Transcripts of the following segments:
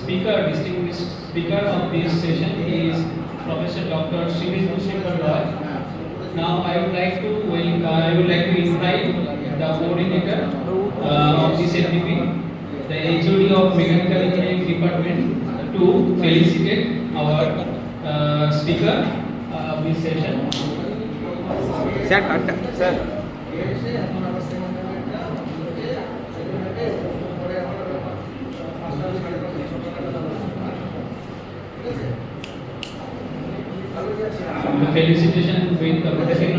distinguished speaker of this session is Professor Dr. Shibendu Shekhar Roy. Now I would like to invite the coordinator of this FDP, the HOD of Mechanical Engineering Department, to felicitate our speaker of this session. Sir. The felicitation with the music.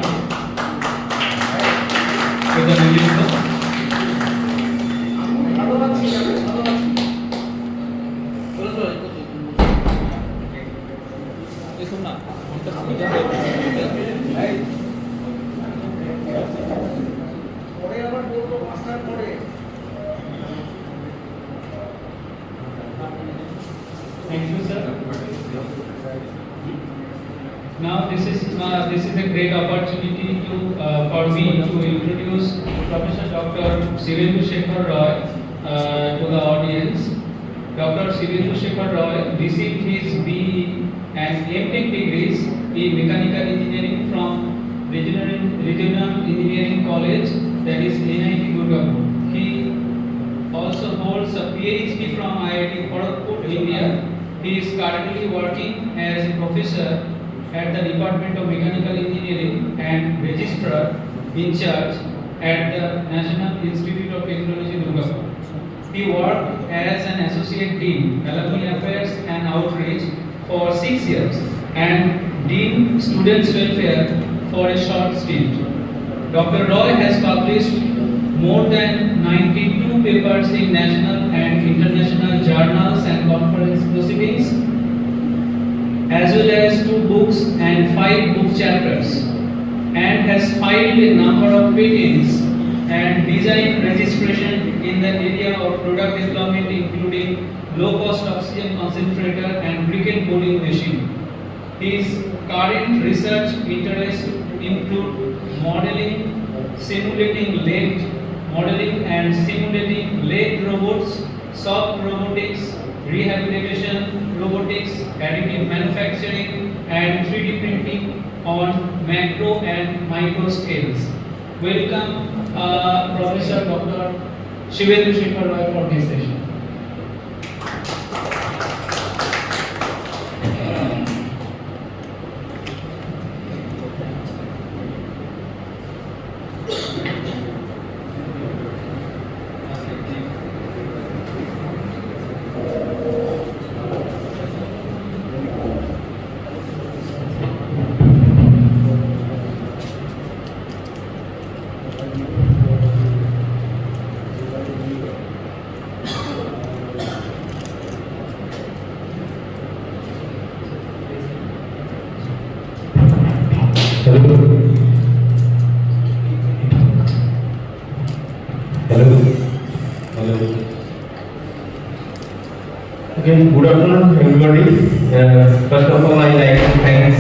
Thank you, sir. Now this is a great opportunity for me to introduce Professor Dr. Shibendu Shekhar Roy to the audience. Dr. Shibendu Shekhar Roy received his BE and M.Tech degrees in Mechanical Engineering from Regional Engineering College, that is NIT Durgapur. He also holds a PhD from IIT Kharagpur, India. He is currently working as a professor at the Department of Mechanical Engineering and Registrar in charge at the National Institute of Technology, Durgapur. He worked as an Associate Dean, Alumni Affairs and Outreach for 6 years and Dean Students Welfare for a short stint. Dr. Roy has published more than 92 papers in national and international journals and conference proceedings, as well as 2 books and 5 book chapters, and has filed a number of patents and design registration in the area of product development, including low-cost oxygen concentrator and briquette molding machine. His current research interests include modeling and simulating lathe robots, soft robotics, rehabilitation robotics, additive manufacturing, and 3D printing on macro and micro scales. Welcome, Professor Dr. Shibendu Shekhar Roy for this session. Hello. Okay, good afternoon, everybody. First of all, I like to thank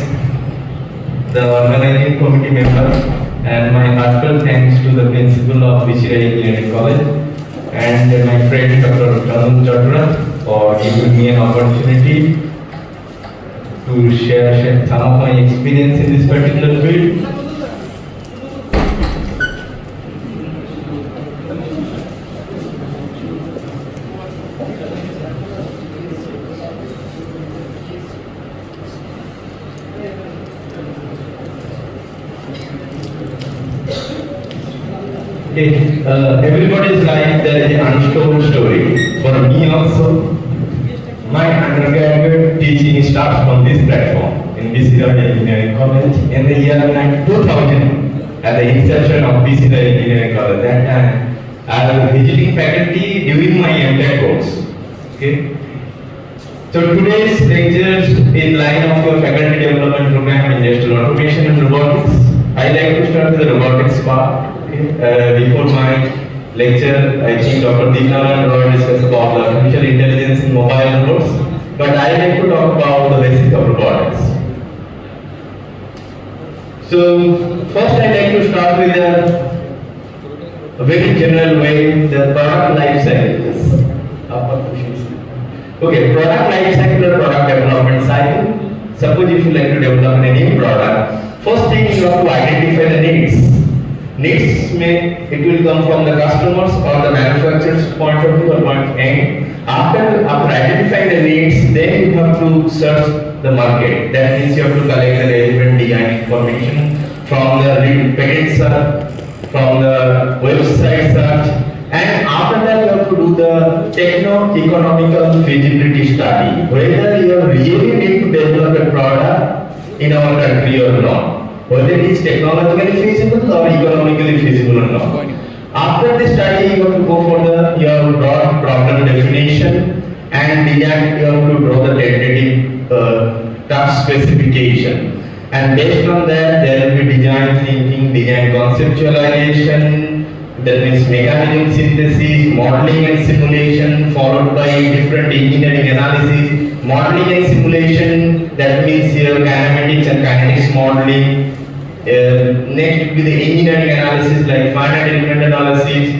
the organizing committee members and my heartfelt thanks to the principal of Shibendu Engineering College and my friend Dr. Chandra for giving me an opportunity to share some of my experience in this particular field. Everybody's life there is an untold story. For me also, my undergraduate teaching starts from this platform in Shibendu Engineering College in the year 2000 at the inception of Shibendu Engineering College. That time I was visiting faculty during my M.Tech course. Okay. So today's lectures in line of your faculty development program in industrial automation and robotics. I like to start with the robotics part. Before my lecture, I think Dr. Deepnal and Roy discussed about artificial intelligence in mobile robots, but I like to talk about the basics of robotics. So first I like to start with a very general way, the product life cycles. Okay, product life cycle or product development cycle. Suppose if you like to develop a new product, first thing you have to identify the needs. Needs it will come from the customers or the manufacturer's point of view or point A. After identifying the needs, then you have to search the market. That means you have to collect the relevant design information from the patent search, from the website search, and after that you have to do the techno-economical feasibility study, whether you really need to develop a product in our country or not, whether it is technologically feasible or economically feasible or not. After the study, you have to go for your broad problem definition, and then you have to draw the tentative task specification. And based on that, there will be design thinking, design conceptualization, that means mechanism synthesis, modeling and simulation, followed by different engineering analysis. Modeling and simulation, that means your kinematics and kinetics modeling. Next will be the engineering analysis like finite element analysis,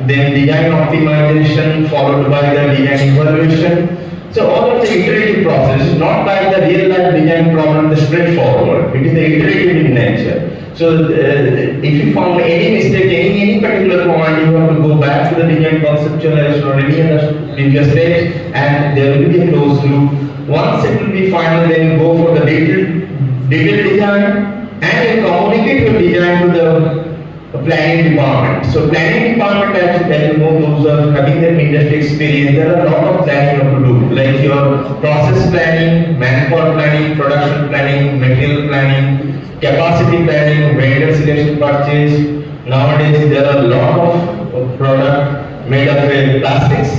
then design optimization, followed by the design evaluation. So all of the iterative process, not like the real life design problem, the straightforward. It is the iterative in nature. So if you found any mistake, any particular point, you have to go back to the design conceptualization or any other previous stage, and there will be a closed loop. Once it will be final, then you go for the detailed design, and you communicate your design to the planning department. So planning department, as you know, those are having their industry experience. There are a lot of planning you have to do, like your process planning, manpower planning, production planning, material planning, capacity planning, vendor selection purchase. Nowadays there are a lot of product made of plastics.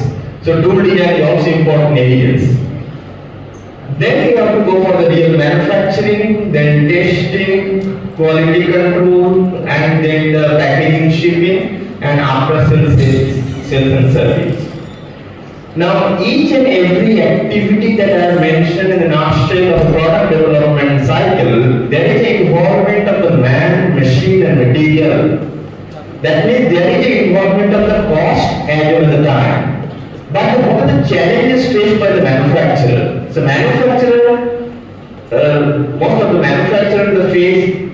So tool design is also important areas. Then you have to go for the real manufacturing, then testing, quality control, and then the packaging, shipping, and after sales and service. Now, each and every activity that I have mentioned in the nutshell of product development cycle, there is an involvement of the man, machine, and material. That means there is an involvement of the cost as well as the time. But what are the challenges faced by the manufacturer? So most of the manufacturers face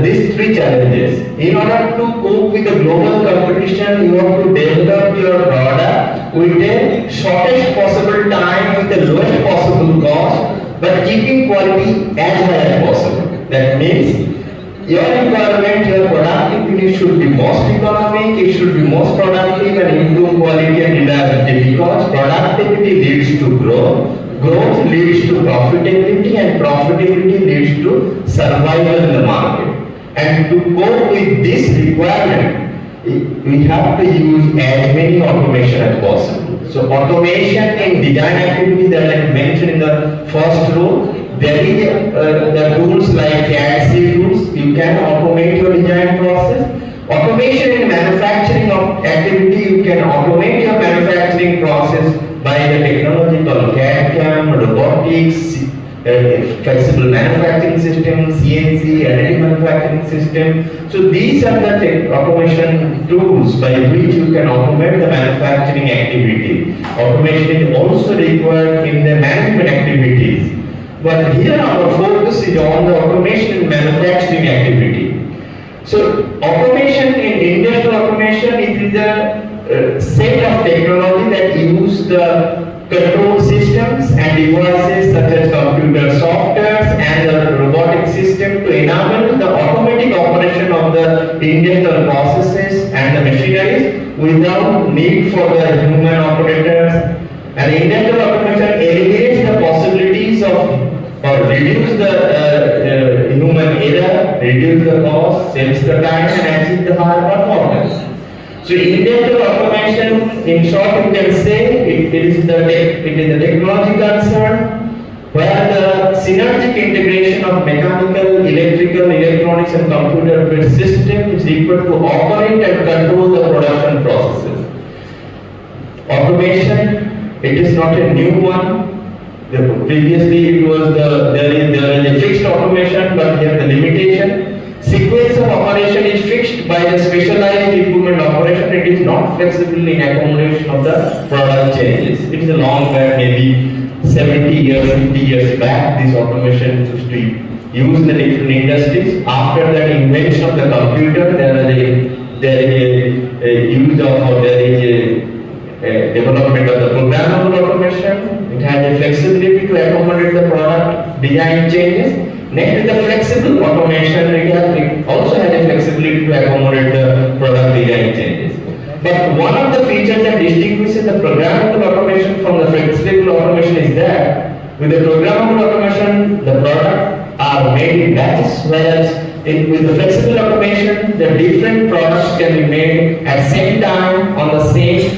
these three challenges. In order to cope with the global competition, you have to develop your product with the shortest possible time, with the lowest possible cost, but keeping quality as high as possible. That means your requirement, your productivity should be most economic, it should be most productive and improve quality and reliability, because productivity leads to growth, growth leads to profitability, and profitability leads to survival in the market. And to cope with this requirement, we have to use as many automation as possible. So automation in design activities that I mentioned in the first row, there is the tools like CAD/CAM tools. You can automate your design process. Automation in manufacturing of activity, you can automate your manufacturing process by the technology called CAD/CAM, robotics, flexible manufacturing system, CNC, additive manufacturing system. So these are the automation tools by which you can automate the manufacturing activity. Automation is also required in the management activities. But here our focus is on the automation in manufacturing activity. So automation in industrial automation, it is a set of technology that use the control systems and devices such as computer softwares and the robotic system to enable the automatic operation of the industrial processes and the machineries without need for the human operators. And industrial automation eliminates the possibilities of or reduce the human error, reduce the cost, saves the time, and achieve the higher performance. So industrial automation, in short, you can say it is the technology concern where the synergic integration of mechanical, electrical, electronics, and computer-based systems is required to operate and control the production processes. Automation, it is not a new one. Previously, it was there is a fixed automation, but here the limitation. Sequence of operation is fixed by the specialized equipment operation. It it is not flexible in accommodation of the product changes. It is a long back, maybe 70 years, 50 years back, this automation used to use in the different industries. After that invention of the computer, there is a use of, or there is a development of the programmable automation. It has a flexibility to accommodate the product design changes. Next is the flexible automation. It also has a flexibility to accommodate the product design changes. But one of the features that distinguishes the programmable automation from the flexible automation is that with the programmable automation, the products are made in batches, whereas with the flexible automation, the different products can be made at same time on the same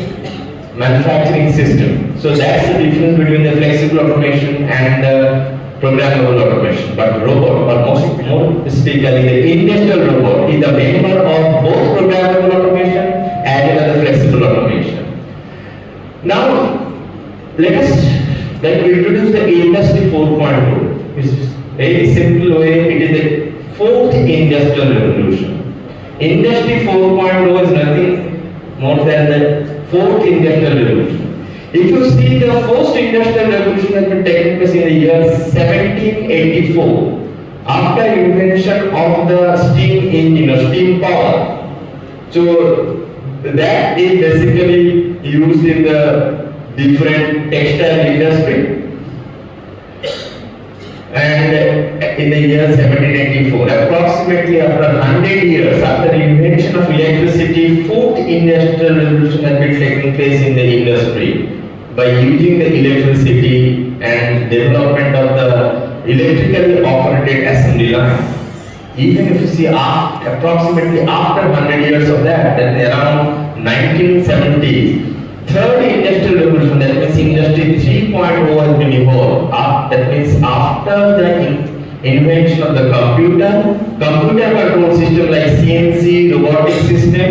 manufacturing system. So that's the difference between the flexible automation and the programmable automation. But robot, or more specifically the industrial robot, is a member of both programmable automation as well as the flexible automation. Now, let us introduce the Industry 4.0. It's a very simple way. It is the fourth industrial revolution. Industry 4.0 is nothing more than the fourth industrial revolution. If you see, the first industrial revolution has been taking place in the year 1784, after invention of the steam engine or steam power. So that is basically used in the different textile industry. And in the year 1784, approximately after 100 years after the invention of electricity, fourth industrial revolution has been taking place in the industry by using the electricity and development of the electrically operated assembly line. Even if you see approximately after 100 years of that, around 1970s, third industrial revolution, that means industry 3.0 has been evolved. That means after the invention of the computer control system like CNC, robotic system,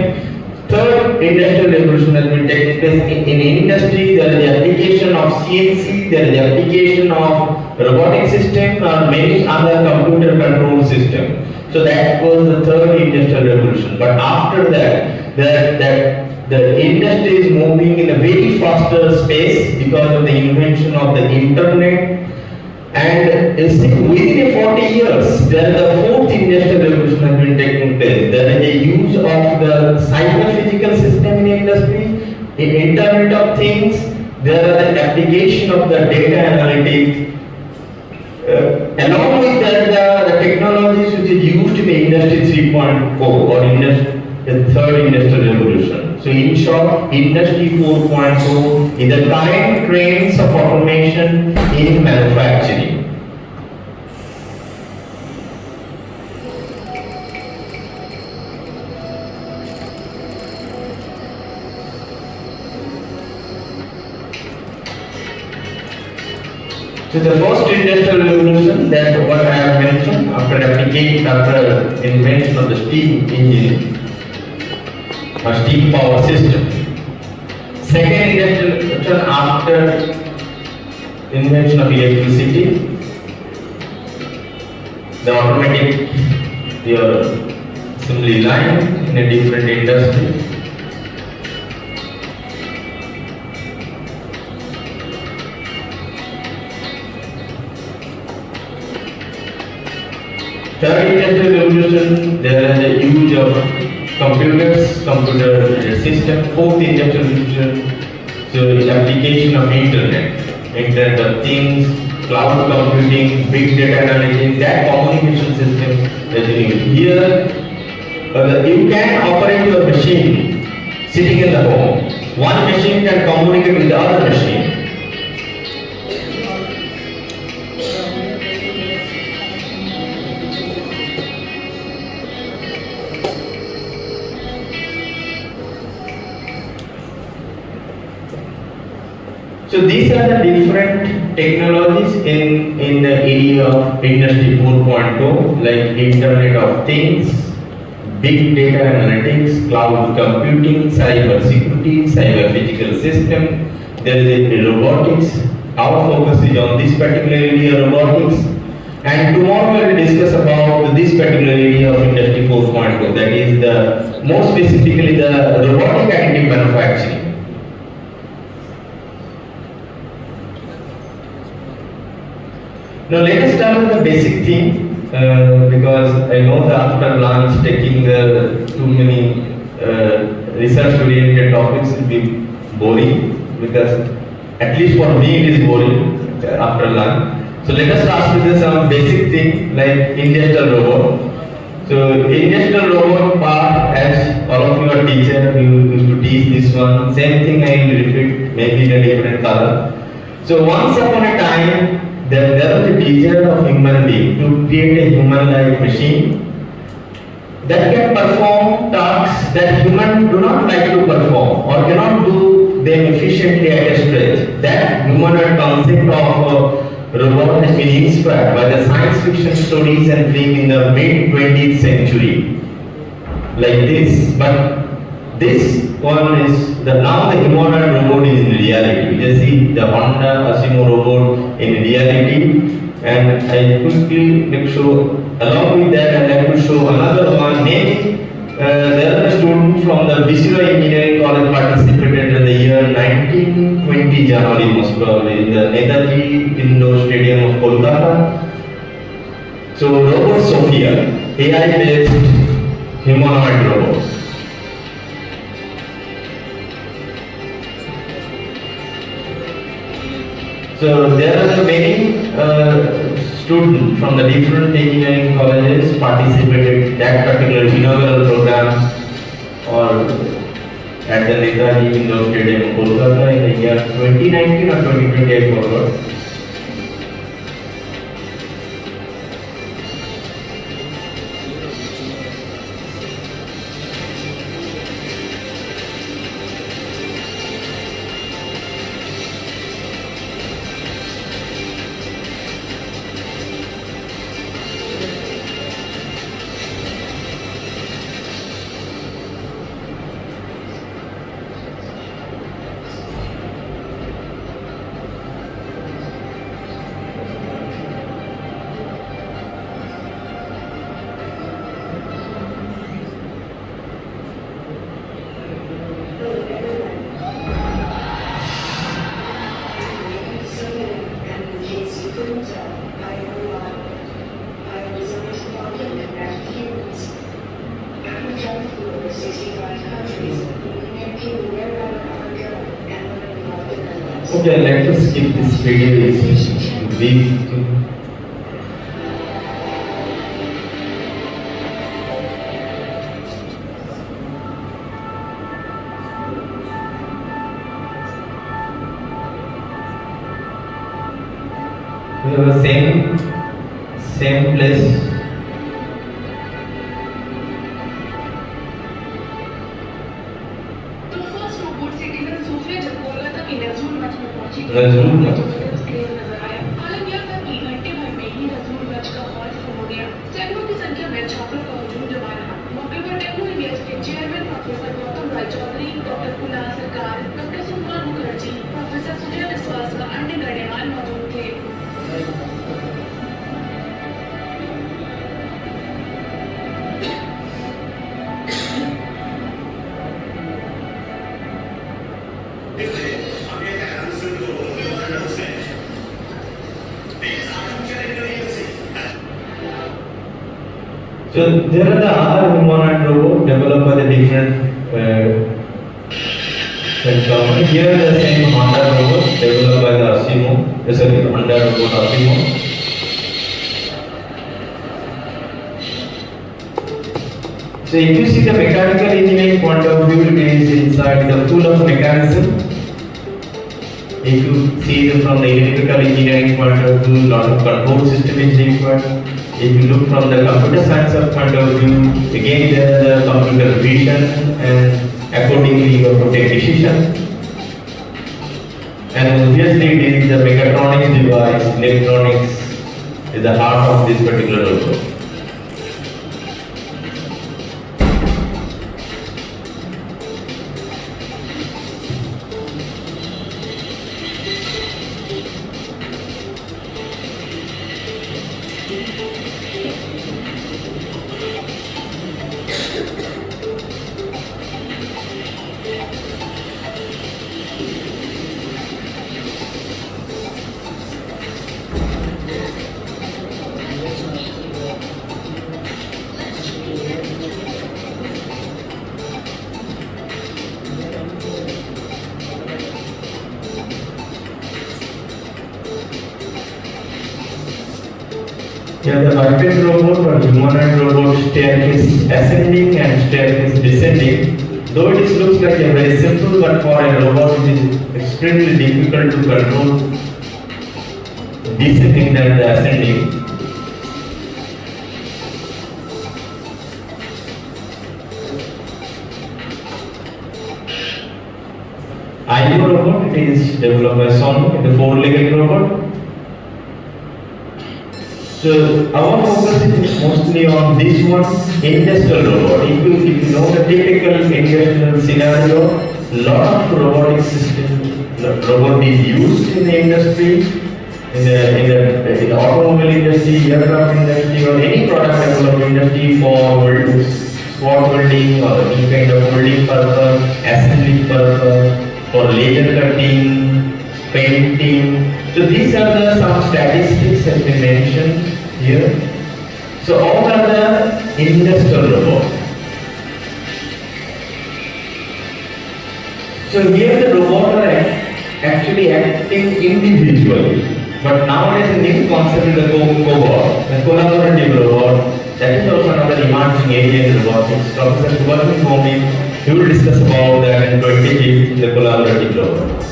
third industrial revolution has been taking place in industry. There is the application of CNC, there is the application of robotic system, or many other computer control system. So that was the third industrial revolution. But after that, the industry is moving in a very faster space because of the invention of the internet. And within 40 years, there is the fourth industrial revolution has been taking place. There is a use of the cyber-physical system in industry, in Internet of Things. There are the application of the data analytics. Along with that, the technologies which is used in the industry 3.0 or the third industrial revolution. So in short, industry 4.0 is the current trends of automation in manufacturing. So the first industrial revolution, that what I have mentioned, after invention of the steam engine or steam power system. Second industrial revolution, after invention of electricity, the automatic assembly line in a different industry. Third industrial revolution, there is a use of computer system. Fourth industrial revolution, so the application of internet of things, cloud computing, big data analytics, that communication system that you need. Here, you can operate your machine sitting in the home. One machine can communicate with the other machine. So these are the different technologies in the area of Industry 4.0, like Internet of Things, Big Data Analytics, Cloud Computing, Cyber Security, Cyber Physical System. There is a robotics. Our focus is on this particular area, robotics. And tomorrow we will discuss about this particular area of Industry 4.0, that is the more specifically the robotic additive manufacturing. Now let us start with the basic thing because I know that after lunch taking the too many research oriented topics will be boring, because at least for me it is boring after lunch. So let us start with some basic thing like industrial robot. So industrial robot part, as all of you are teacher, you used to teach this one. Same thing I will repeat, maybe in a different color. So once upon a time, there was a desire of human being to create a human-like machine that can perform tasks that humans do not like to perform or cannot do them efficiently at a stretch. That humanoid concept of robot has been inspired by the science fiction stories and film in the mid 20th century, like this. But this one is now the humanoid robot is in reality. You just see the Honda Asimo robot in reality, and I quickly show along with that. I'd like to show another one. Maybe there are students from the Visual Engineering College participated in the year 1920 January, most probably in the Netaji Indoor Stadium of Kolkata. So Robot Sophia, AI-based humanoid robot. So there are many students from the different engineering colleges participated in that particular inaugural program or at the Netaji Indoor Stadium, Kolkata in the year 2019 or 2020, I forgot. Okay, let us skip this video. It's brief. We have the same place. Nazrul में आलम यह था कि घंटे भर में ही नजरूल का hall full हो गया। सैकड़ों की संख्या में छात्रों का हुजूम जमा रहा। मौके पर टेक्नो इंडिया के चेयरमैन प्रोफेसर गौतम राय चौधरी, डॉक्टर कुणाल सरकार, डॉक्टर सुमन मुखर्जी, प्रोफेसर सुजय विश्वास व अन्य गण्यमान्य मौजूद थे। So there are the other humanoid robots developed by the different companies. Here the same Honda robot developed by the Asimo. Sorry, Honda robot Asimo. So if you see the mechanical engineering point of view, it is inside the full of mechanism. If you see it from the electrical engineering point of view, lot of control system is required. If you look from the computer science point of view, again there is the computer vision, and accordingly you have to take decision. And obviously it is the mechatronics device, electronics is the heart of this particular robot. humanoid robot staircase ascending and staircase descending. Though it looks like a very simple, but for a robot it is extremely difficult to control descending and the ascending. IO robot, it is developed by Sony, the four-legged robot. So our focus is mostly on this one, industrial robot. If you know the typical industrial scenario, lot of robotic system, robot is used in the industry, in the automobile industry, aircraft industry, or any product development industry for spot welding or any kind of welding purpose, assembly purpose, for laser cutting, painting. So these are some statistics that we mentioned here. So all are the industrial robots. So here the robots are actually acting individually. But nowadays a new concept is the cobot, the collaborative robot. That is also another emerging area in robotics. Professor Shibendu Shekhar, he will discuss about that in 20 the collaborative robot.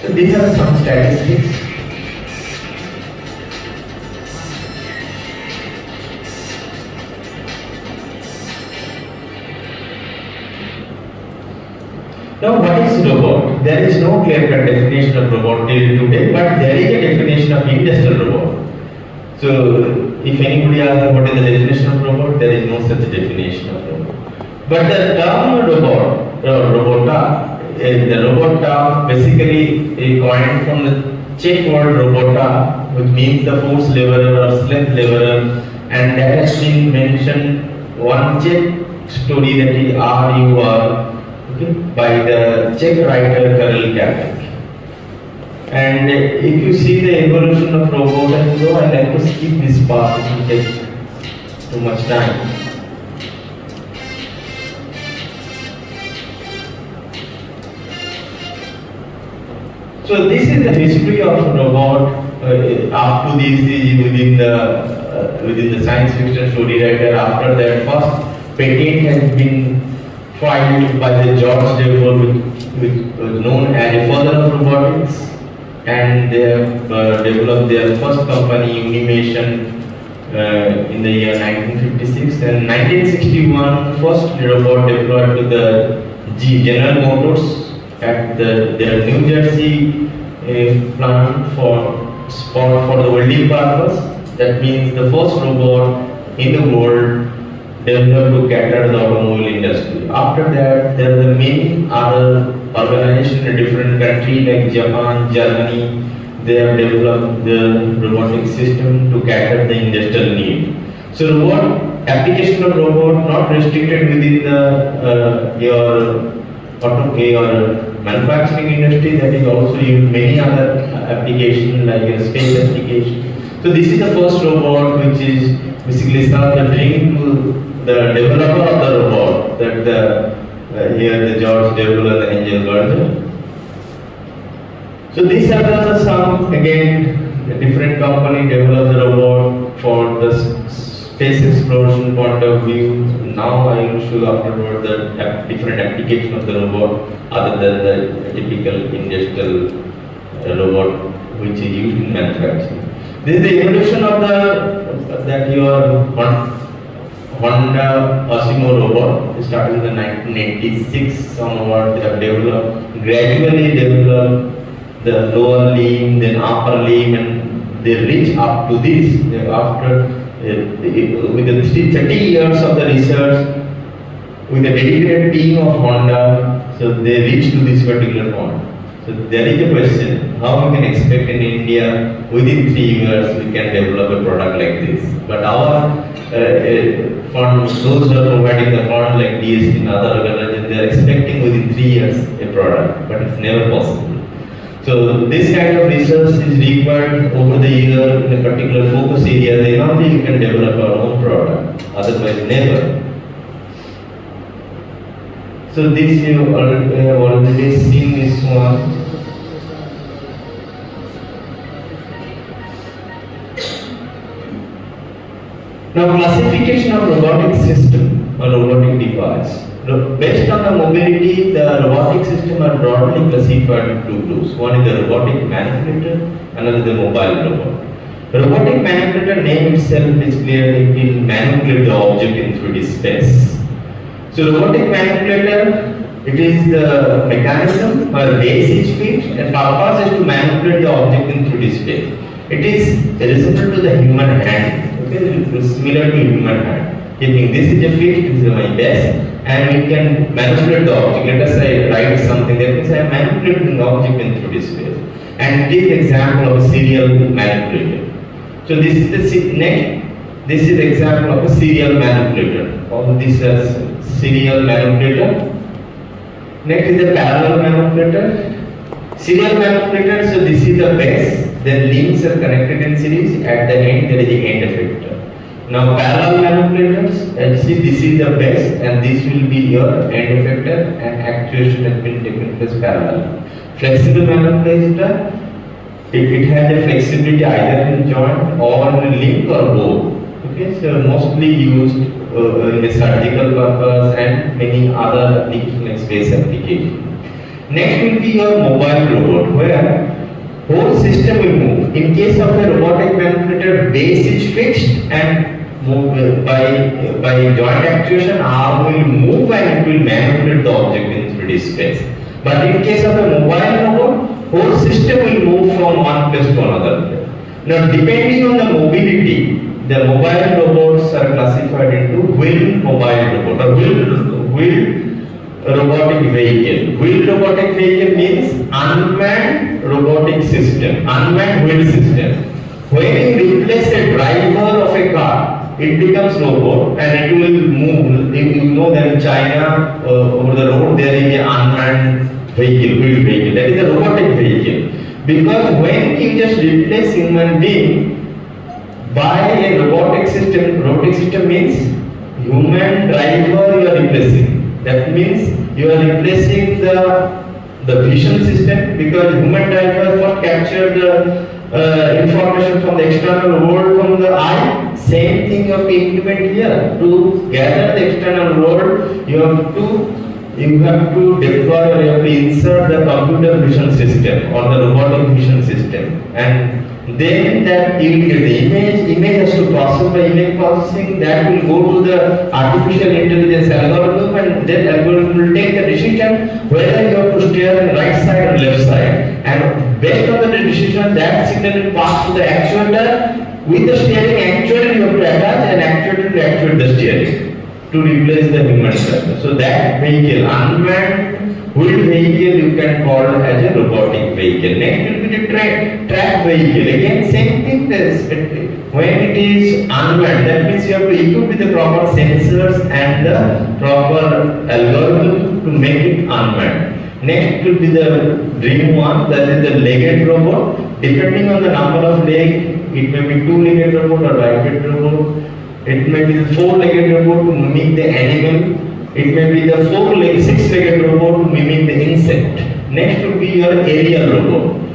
So these are some statistics. Now, what is robot? There is no clear-cut definition of robot till today, but there is a definition of industrial robot. So, if anybody asks what is the definition of robot, there is no such definition of robot. But the term robot, the robot term basically coined from the Czech word robota, which means the force leveler or slave leveler, and that has been mentioned one Czech story that is RUR. By the Czech writer Karel Čapek. And if you see the evolution of robot, and so I like to skip this part, it will take too much time. So this is the history of robot up to this within the science fiction story writer. After that, first patent has been filed by the George Devol, which was known as a father of robotics, and they have developed their first company, Unimation, in the year 1956. And 1961, first robot deployed to the General Motors at their New Jersey plant for the welding purpose. That means the first robot in the world developed to cater the automobile industry. After that, there are many other organizations in different countries like Japan, Germany. They have developed the robotic system to cater the industrial need. So, robot application of robot not restricted within the your manufacturing industry. That is also used many other applications like space application. So, this is the first robot which is basically serve the dream to the developer of the robot, that here the George Devol and the Angel Gardner. So these are some, again, the different company develop the robot for the space exploration point of view. Now I will show afterward the different application of the robot other than the typical industrial robot which is used in manufacturing. This is the evolution of that your Honda Osimo robot. It started in the 1986 onward. They have gradually developed the lower limb, then upper limb, and they reach up to this. After with the 30 years of the research, with a dedicated team of Honda, so they reach to this particular point. So there is a question, how we can expect in India within 3 years we can develop a product like this. But our funds, those who are providing the funds like DST and other organizations, they are expecting within 3 years a product, but it's never possible. So this kind of research is required over the year in a particular focus area. Then only you can develop our own product. Otherwise, never. So this you have already seen this one. Now classification of robotic system or robotic device. Based on the mobility, the robotic system are broadly classified into two groups. One is the robotic manipulator, another the mobile robot. The robotic manipulator name itself is clear, it will manipulate the object in 3D space. So robotic manipulator, it is the mechanism or base is fixed and purpose is to manipulate the object in 3D space. It is resembled to the human hand, okay, similar to human hand. Keeping this is a fixed, this is my base, and we can manipulate the object. Let us say write something, that means I am manipulating the object in 3D space. And this example of a serial manipulator. So this is the next. This is example of a serial manipulator. All this as serial manipulator. Next is the parallel manipulator. Serial manipulator. So this is the base. Then links are connected in series. At the end there is the end effector. Now parallel manipulators. As you see, this is the base, and this will be your end effector, and actuation has been taken place parallel. Flexible manipulator. It has a flexibility either in joint or in link or both. Okay, so mostly used in a surgical purpose and many other applications like space application. Next will be your mobile robot, where whole system will move. In case of a robotic manipulator, base is fixed and move by joint actuation, arm will move and it will manipulate the object in 3D space. But in case of a mobile robot, whole system will move from one place to another place. Now, depending on the mobility, the mobile robots are classified into wheeled mobile robot or wheeled robotic vehicle. Wheeled robotic vehicle means unmanned robotic system, unmanned wheeled system. When you replace a driver of a car, it becomes robot and it will move. If you know that in China, over the road there is an unmanned vehicle, wheeled vehicle. That is a robotic vehicle. Because when you just replace human being by a robotic system means human driver you are replacing. That means you are replacing the vision system, because human driver first capture the information from the external world from the eye. Same thing you have to implement here. To gather the external world, you have to deploy or you have to insert the computer vision system or the robotic vision system, and then that you will get the image has to process by image processing, that will go to the artificial intelligence algorithm, and that algorithm will take the decision whether you have to steer on right side or left side, and based on the decision that signal will pass to the actuator. With the steering actuator you have to attach an actuator to actuate the steering to replace the human driver. So that vehicle, unmanned wheeled vehicle, you can call as a robotic vehicle. Next will be the track vehicle. Again, same thing. When it is unmanned, that means you have to equip with the proper sensors and the proper algorithm to make it unmanned. Next will be the dream one, that is the legged robot. Depending on the number of legs, it may be two-legged robot or biped robot. It may be the four-legged robot to mimic the animal. It may be the six-legged robot to mimic the insect. Next will be your aerial robot.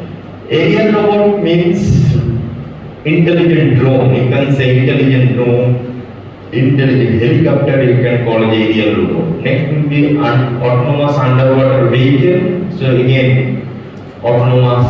Aerial robot means intelligent drone. You can say intelligent drone, intelligent helicopter, you can call it aerial robot. Next will be autonomous underwater vehicle. So again, autonomous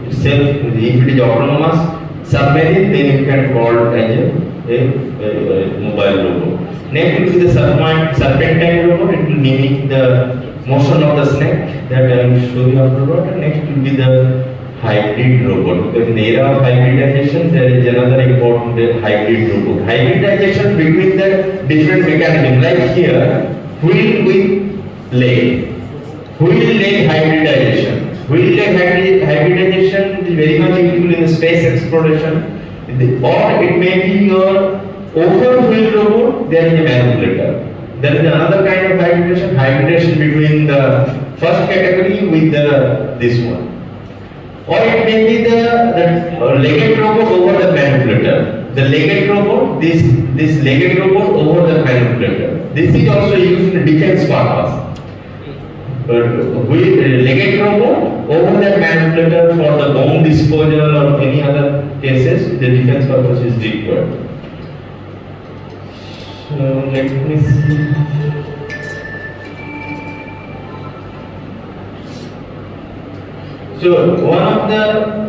itself, if it is autonomous submarine, then you can call it as a mobile robot. Next will be the serpentine robot. It will mimic the motion of the snake that I will show you afterward. Next will be the hybrid robot. Because in the era of hybridization, there is another important hybrid robot. Hybridization between the different mechanisms. Like here, wheel with leg. Wheel leg hybridization. Wheel leg hybridization is very much useful in the space exploration. Or it may be your over-wheel robot, there is a manipulator. There is another kind of hybridization between the first category with this one. or it may be the legged robot over the manipulator. The legged robot, this legged robot over the manipulator. This is also used in defense purpose. With legged robot over the manipulator for the bomb disposal or any other cases, the defense purpose is required. So let me see. So one of the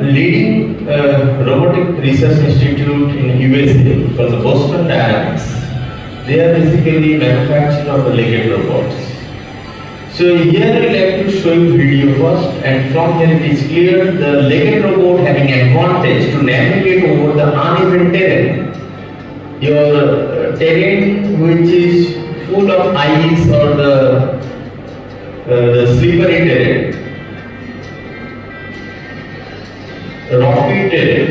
leading robotic research institute in USA for the Boston Dynamics, they are basically manufacturer of the legged robots. So here I would like to show you video first, and from here it is clear the legged robot having advantage to navigate over the uneven terrain. Your terrain which is full of ice or the slippery terrain, rocky terrain.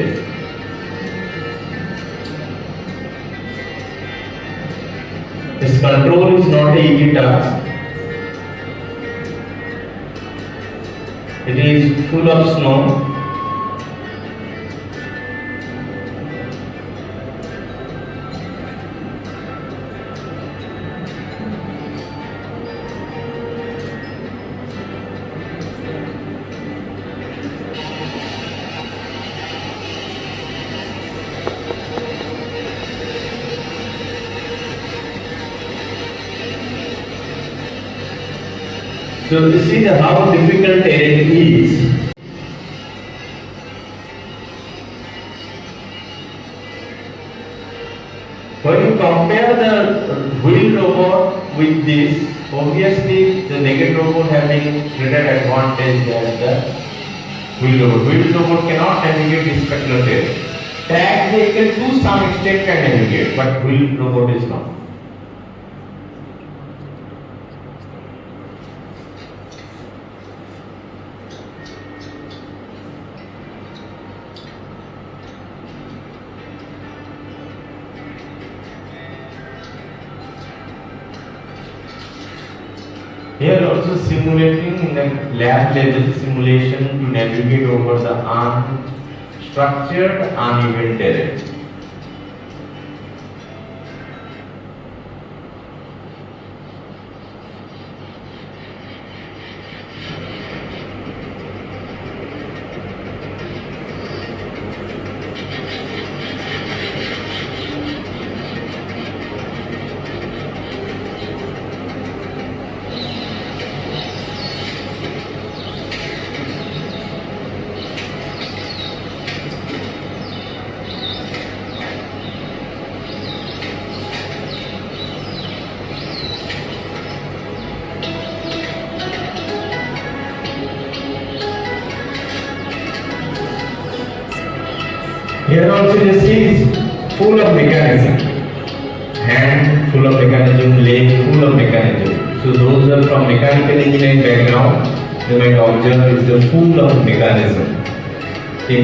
Its control is not an easy task. It is full of snow. So this is how difficult terrain is. When you compare the wheel robot with this, obviously the legged robot having greater advantage than the wheel robot. Wheel robot cannot navigate this particular terrain. Tag vehicle to some extent can navigate, but wheel robot is not. Here also simulating in the lab level simulation to navigate over the unstructured uneven terrain. Here also you see is full of mechanism. Hand full of mechanism, leg full of mechanism. So those are from mechanical engineering background, they might observe is the full of mechanism in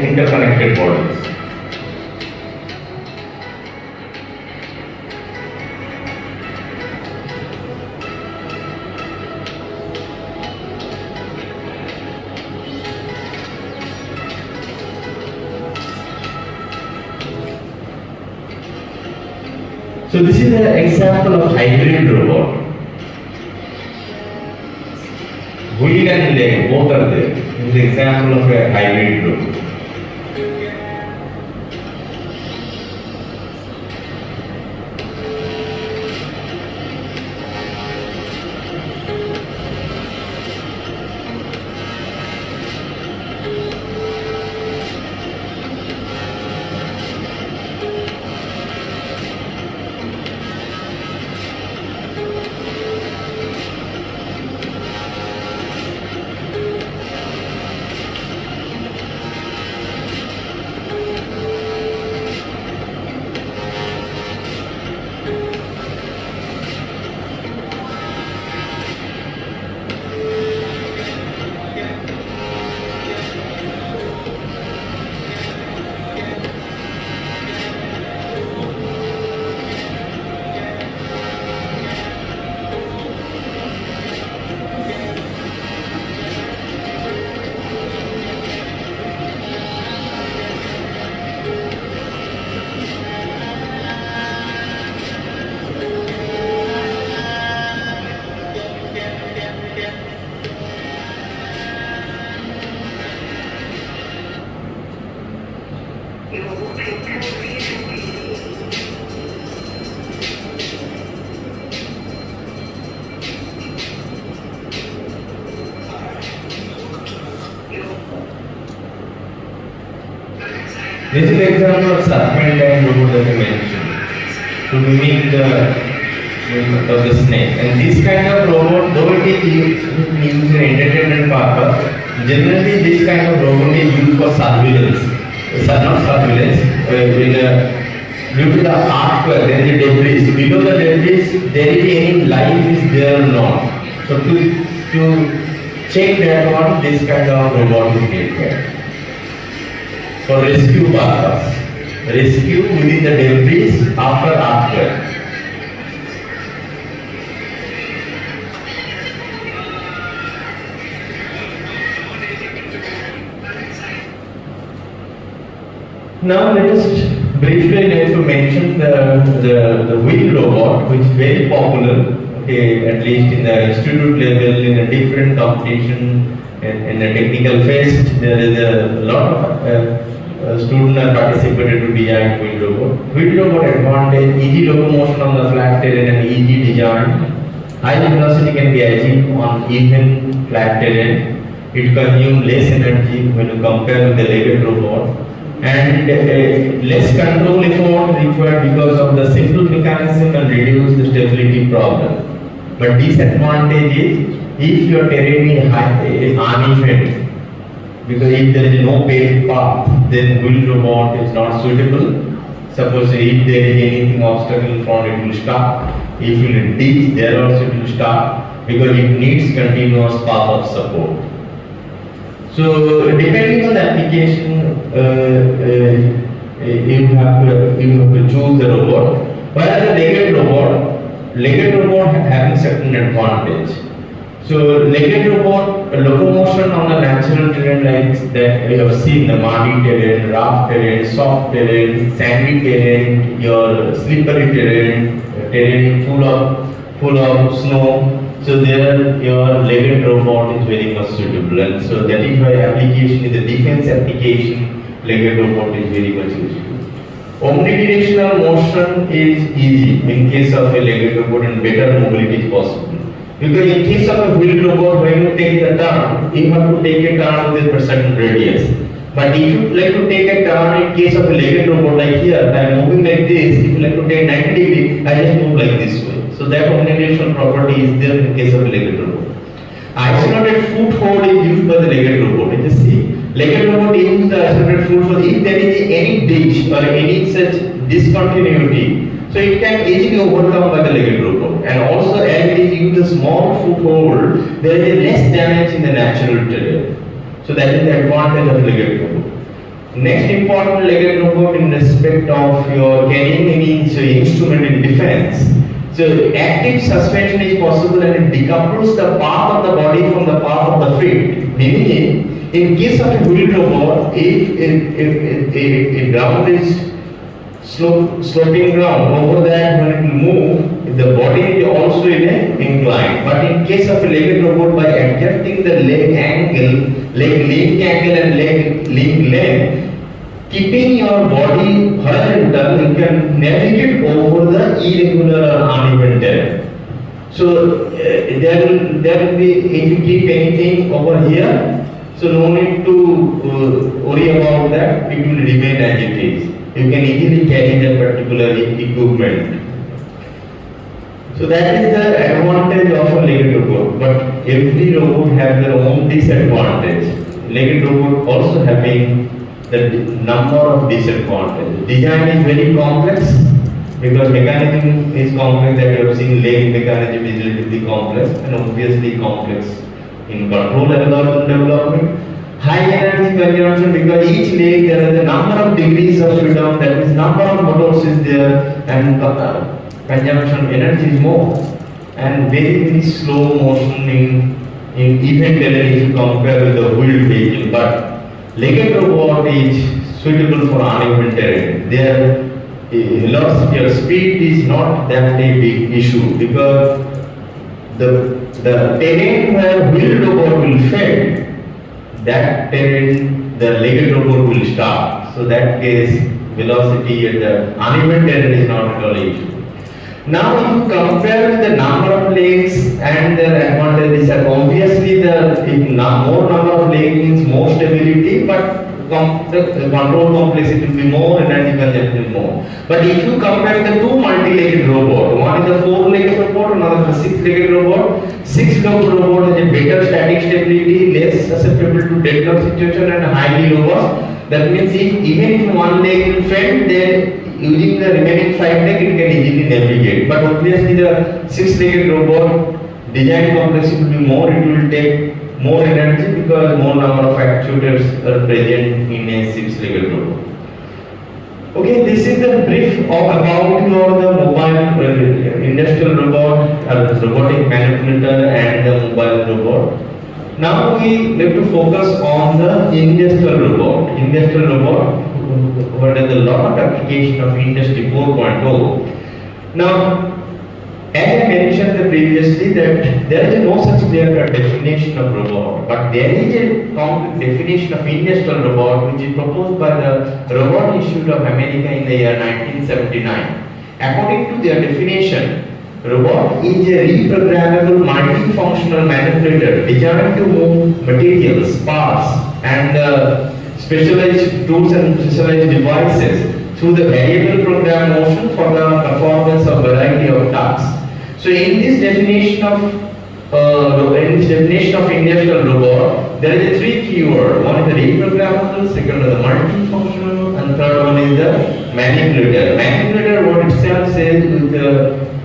interconnected bodies. So this is an example of hybrid robot. Wheel and leg both are there. This is an example of a hybrid robot. This is the example of serpent and robot that I mentioned to mimic the movement of the snake. And this kind of robot, though it is used in entertainment purpose, generally this kind of robot is used for surveillance. Not surveillance. Due to the earthquake, there is a debris. Below the debris, there is any life is there or not. So to check that one, this kind of robot is made for rescue purpose. Rescue within the debris after earthquake. Now let us briefly like to mention the wheel robot, which is very popular, okay, at least in the institute level, in a different competition, in a technical fest, there is a lot of students are participated to design wheel robot. Wheel robot advantage, easy locomotion on the flat terrain and easy design. High velocity can be achieved on even flat terrain. It consumes less energy when you compare with the legged robot. And less control effort required because of the simple mechanism and reduce the stability problem. But disadvantage is if your terrain is uneven, because if there is no paved path, then wheel robot is not suitable. Suppose if there is anything obstacle in front, it will stop. If you will ditch, there also it will stop because it needs continuous path of support. So depending on the application, you have to choose the robot. Whereas the legged robot having certain advantage. So legged robot locomotion on a natural terrain like that you have seen, the muddy terrain, rough terrain, soft terrain, sandy terrain, your slippery terrain full of snow. So there your legged robot is very much suitable, and so that is why application is the defense application, legged robot is very much useful. Omnidirectional motion is easy in case of a legged robot and better mobility is possible. Because in case of a wheel robot, when you take the turn, you have to take a turn with a certain radius. But if you like to take a turn in case of a legged robot like here, I am moving like this, if you like to take 90 degree, I just move like this way. So that omnidirectional property is there in case of a legged robot. Isolated foothold is used by the legged robot. You just see, legged robot uses the isolated foothold if there is any ditch or any such discontinuity. So it can easily overcome by the legged robot. And also as it is used a small foothold, there is less damage in the natural terrain. So that is the advantage of legged robot. Next important legged robot in respect of your carrying any instrument in defense. So active suspension is possible and it decouples the path of the body from the path of the feet. Meaning, in case of a wheel robot, if ground is sloping ground, over that when it will move, the body is also in an incline. But in case of a legged robot, by adjusting the leg angle, leg link angle and leg link length, keeping your body horizontal, you can navigate over the irregular or uneven terrain. So there will be, if you keep anything over here, so no need to worry about that, it will remain as it is. You can easily carry that particular equipment. So that is the advantage of a legged robot, but every robot has their own disadvantage. Legged robot also having the number of disadvantages. Design is very complex because mechanism is complex, that you have seen leg mechanism is relatively complex and obviously complex in control algorithm development. High energy consumption because each leg there is a number of degrees of freedom, that means number of motors is there and consumption energy is more, and very slow motion in even terrain if you compare with the wheeled vehicle. But legged robot is suitable for uneven terrain. Their velocity or speed is not that a big issue because the terrain where wheeled robot will fail, that terrain the legged robot will stop. So that case velocity at the uneven terrain is not at all an issue. Now you compare the number of legs and their advantages. Obviously more number of legs means more stability, but the control complexity will be more, energy consumption more. But if you compare the two multi-legged robot, one is a four-legged robot, another is a six-legged robot. Six-legged robot has a better static stability, less susceptible to deadlock situation, and highly robust. That means even if one leg will fail, then using the remaining five legs, it can easily navigate. But obviously the six-legged robot design complexity will be more. It will take more energy because more number of actuators are present in a six-legged robot. Okay, this is the brief about the mobile industrial robot, robotic manipulator, and the mobile robot. Now we have to focus on the industrial robot. Industrial robot, what is a lot of application of Industry 4.0. Now, as I mentioned previously that there is no such clear-cut definition of robot, but there is a concrete definition of industrial robot which is proposed by the Robot Institute of America in the year 1979. According to their definition, robot is a reprogrammable multifunctional manipulator designed to move materials, parts, and specialized tools and specialized devices through the variable program motion for the performance of variety of tasks. So in this definition of industrial robot, there is a three keyword. One is the reprogrammable, second is the multifunctional, and third one is the manipulator. Manipulator, what itself says, is the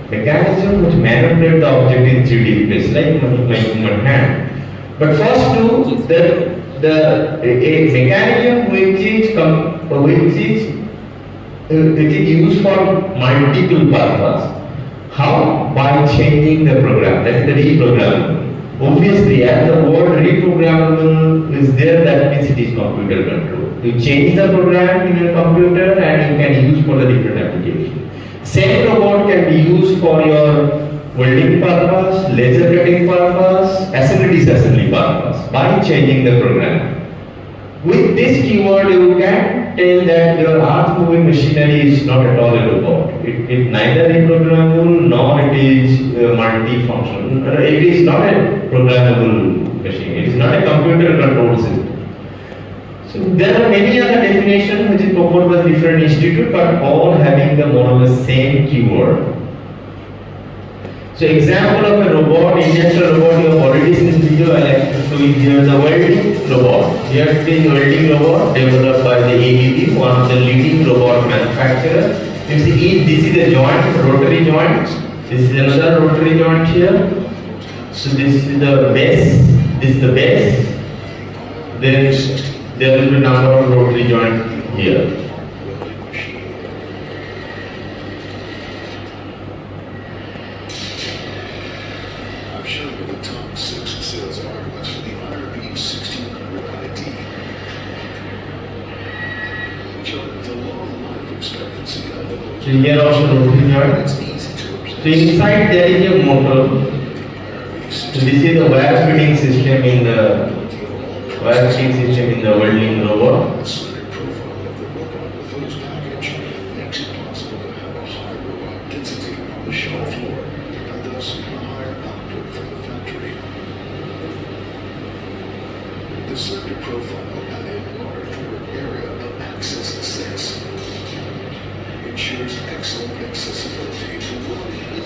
mechanism which manipulates the object in 3D space, like my human hand. But first two, a mechanism which is used for multiple purpose. How? By changing the program. That is the reprogrammable. Obviously, as the word reprogrammable is there, that means it is computer control. You change the program in your computer and you can use for the different application. Same robot can be used for your welding purpose, laser cutting purpose, assembly purpose by changing the program. With this keyword, you can tell that your earth moving machinery is not at all a robot. It neither reprogrammable nor it is multifunctional. It is not a programmable machine. It is not a computer controlled system. So there are many other definitions which is proposed by different institutes, but all having the more or less same keyword. So example of a robot, industrial robot, you have already seen this video. I like to show you here the welding robot. Here it is welding robot developed by the ABB, one of the leading robot manufacturers. You see, this is a joint, rotary joint. This is another rotary joint here. So this is the base. This is the base. Then there will be number of rotary joints here. So here also rotary joint. So inside there is a motor. So this is the wire feeding system in the welding robot.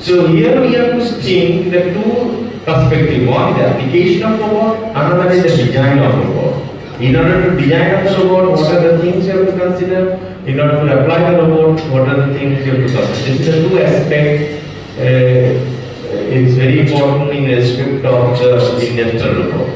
So here we have to think the two perspectives. One is the application of robot, another is the design of robot. In order to design the robot, what are the things you have to consider? In order to apply the robot, what are the things you have to consider? This is the two aspects. It's very important in respect of the industrial robot.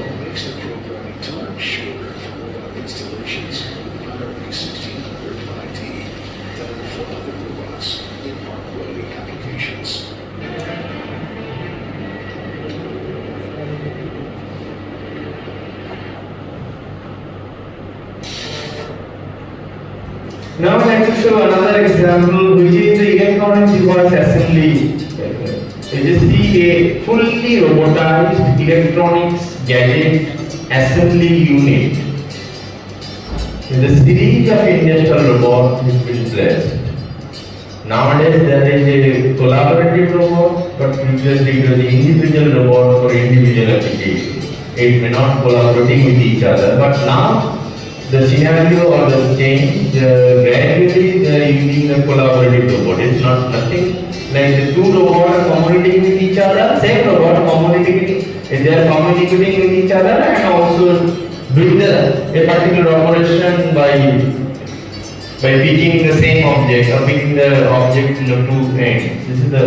Now I like to show another example, which is the electronic device assembly. You see a fully robotized electronics gadget assembly unit. The series of industrial robots is built there. Nowadays there is a collaborative robot, but previously it was the individual robot for individual application. It may not collaborating with each other, but now the scenario or the change, gradually they are using a collaborative robot. It's not nothing like the two robots are communicating with each other, same robot communicating, they are communicating with each other and also doing a particular operation by picking the same object or picking the object in the two ends. This is the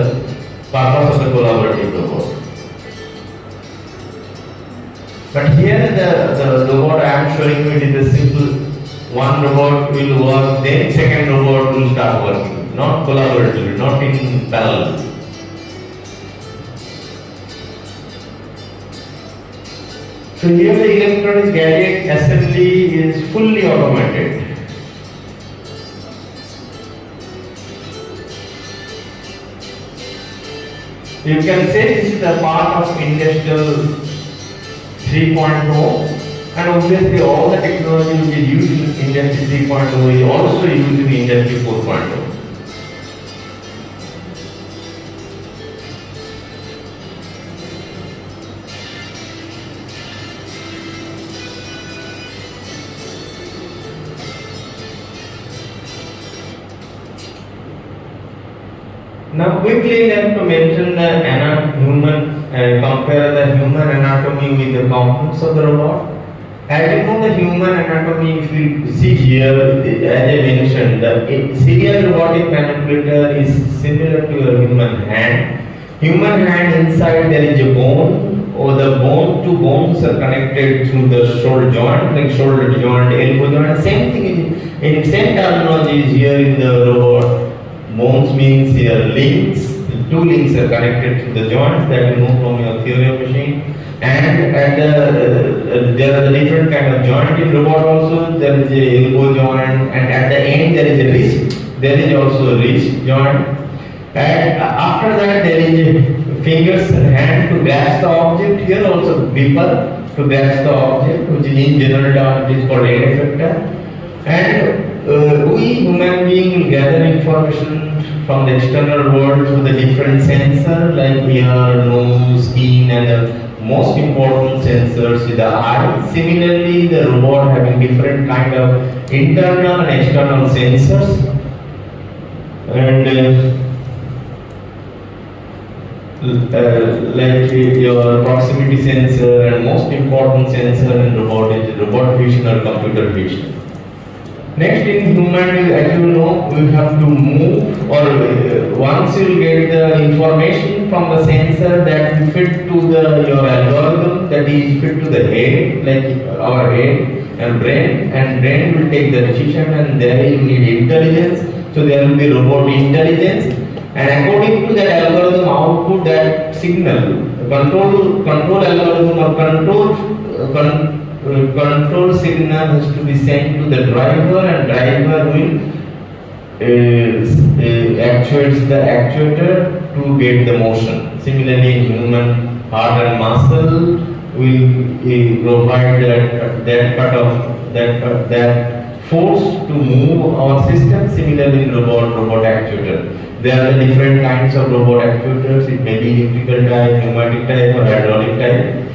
purpose of the collaborative robot. But here the robot I am showing you, it is a simple one robot will work, then second robot will start working, not collaboratively, not in parallel. So here the electronic gadget assembly is fully automated. You can say this is a part of industrial 3.0, and obviously all the technology which is used in industry 3.0 is also used in industry 4.0. Now quickly let me mention the compare the human anatomy with the components of the robot. As you know the human anatomy, if you see here, as I mentioned, the serial robotic manipulator is similar to a human hand. Human hand inside there is a bone, or the bone to bones are connected through the shoulder joint, like shoulder joint, elbow joint. Same thing in same terminology is here in the robot. Bones means here links. Two links are connected to the joints that you know from your theory of machine. And at there are the different kind of joint in robot also. There is a elbow joint, and at the end there is a wrist. There is also a wrist joint. And after that there is a fingers and hand to grasp the object. Here also gripper to grasp the object, which is in general term it is called aid effector. And we human being will gather information from the external world through the different sensors like ear, nose, skin, and the most important sensors is the eye. Similarly, the robot having different kind of internal and external sensors, and like your proximity sensor and most important sensor in robot is robot vision or computer vision. Next in human, as you know, we have to move, or once you get the information from the sensor that you fit to your algorithm, that is fit to the head, like our head and brain will take the decision, and there you need intelligence, so there will be robot intelligence, and according to that algorithm output that signal, control algorithm or control signal has to be sent to the driver, and driver will actuates the actuator to get the motion. Similarly, in human heart and muscle will provide that force to move our system. Similarly, in robot actuator, there are the different kinds of robot actuators. It may be electrical type, pneumatic type, or hydraulic type.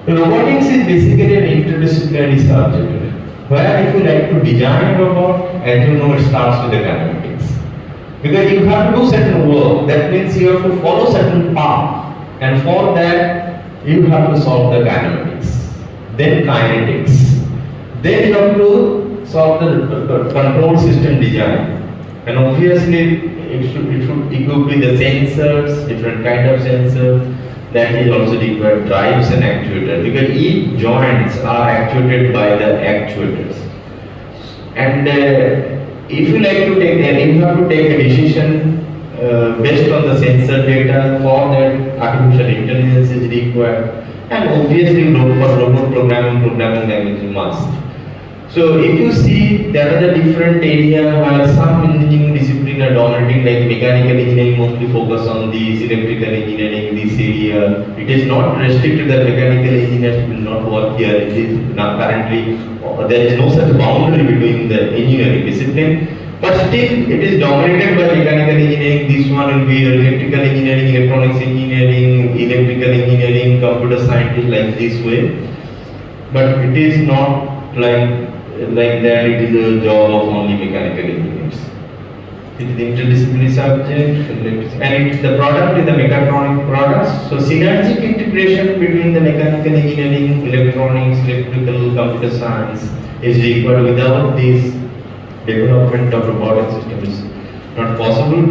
Robotics is basically an interdisciplinary subject, where if you like to design a robot, as you know, it starts with the kinematics. Because you have to do certain work, that means you have to follow certain path, and for that you have to solve the kinematics, then kinetics, then you have to solve the control system design, and obviously it should equip with the sensors, different kind of sensors. That is also required drives and actuators, because each joints are actuated by the actuators. And if you like to take, if you have to take a decision based on the sensor data, for that artificial intelligence is required, and obviously for robot programming language is must. So if you see, there are the different areas where some engineering discipline are dominating, like mechanical engineering mostly focus on this, electrical engineering, this area. It is not restricted that mechanical engineers will not work here. It is not currently, there is no such boundary between the engineering discipline. But still, it is dominated by mechanical engineering. This one will be electrical engineering, electronics engineering, electrical engineering, computer scientist, like this way. But it is not like like that, it is a job of only mechanical engineers. It is interdisciplinary subject, and the product is the mechatronic products. So synergic integration between the mechanical engineering, electronics, electrical, computer science is required. Without this, development of robotic system is not possible.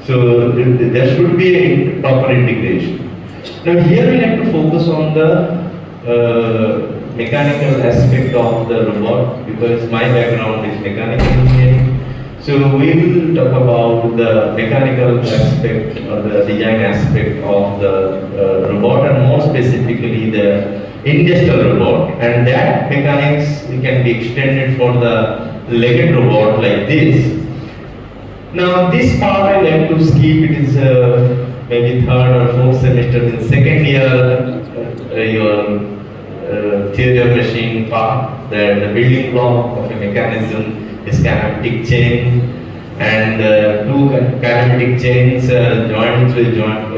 So there should be a proper integration. Now here we have to focus on the mechanical aspect of the robot, because my background is mechanical engineering. So we will talk about the mechanical aspect or the design aspect of the robot, and more specifically the industrial robot, and that mechanics can be extended for the legged robot like this. Now this part I like to skip. It is maybe third or fourth semester in second year your theory of machine part, that the building block of a mechanism is kinematic chain, and two kinematic chains joined to a joint,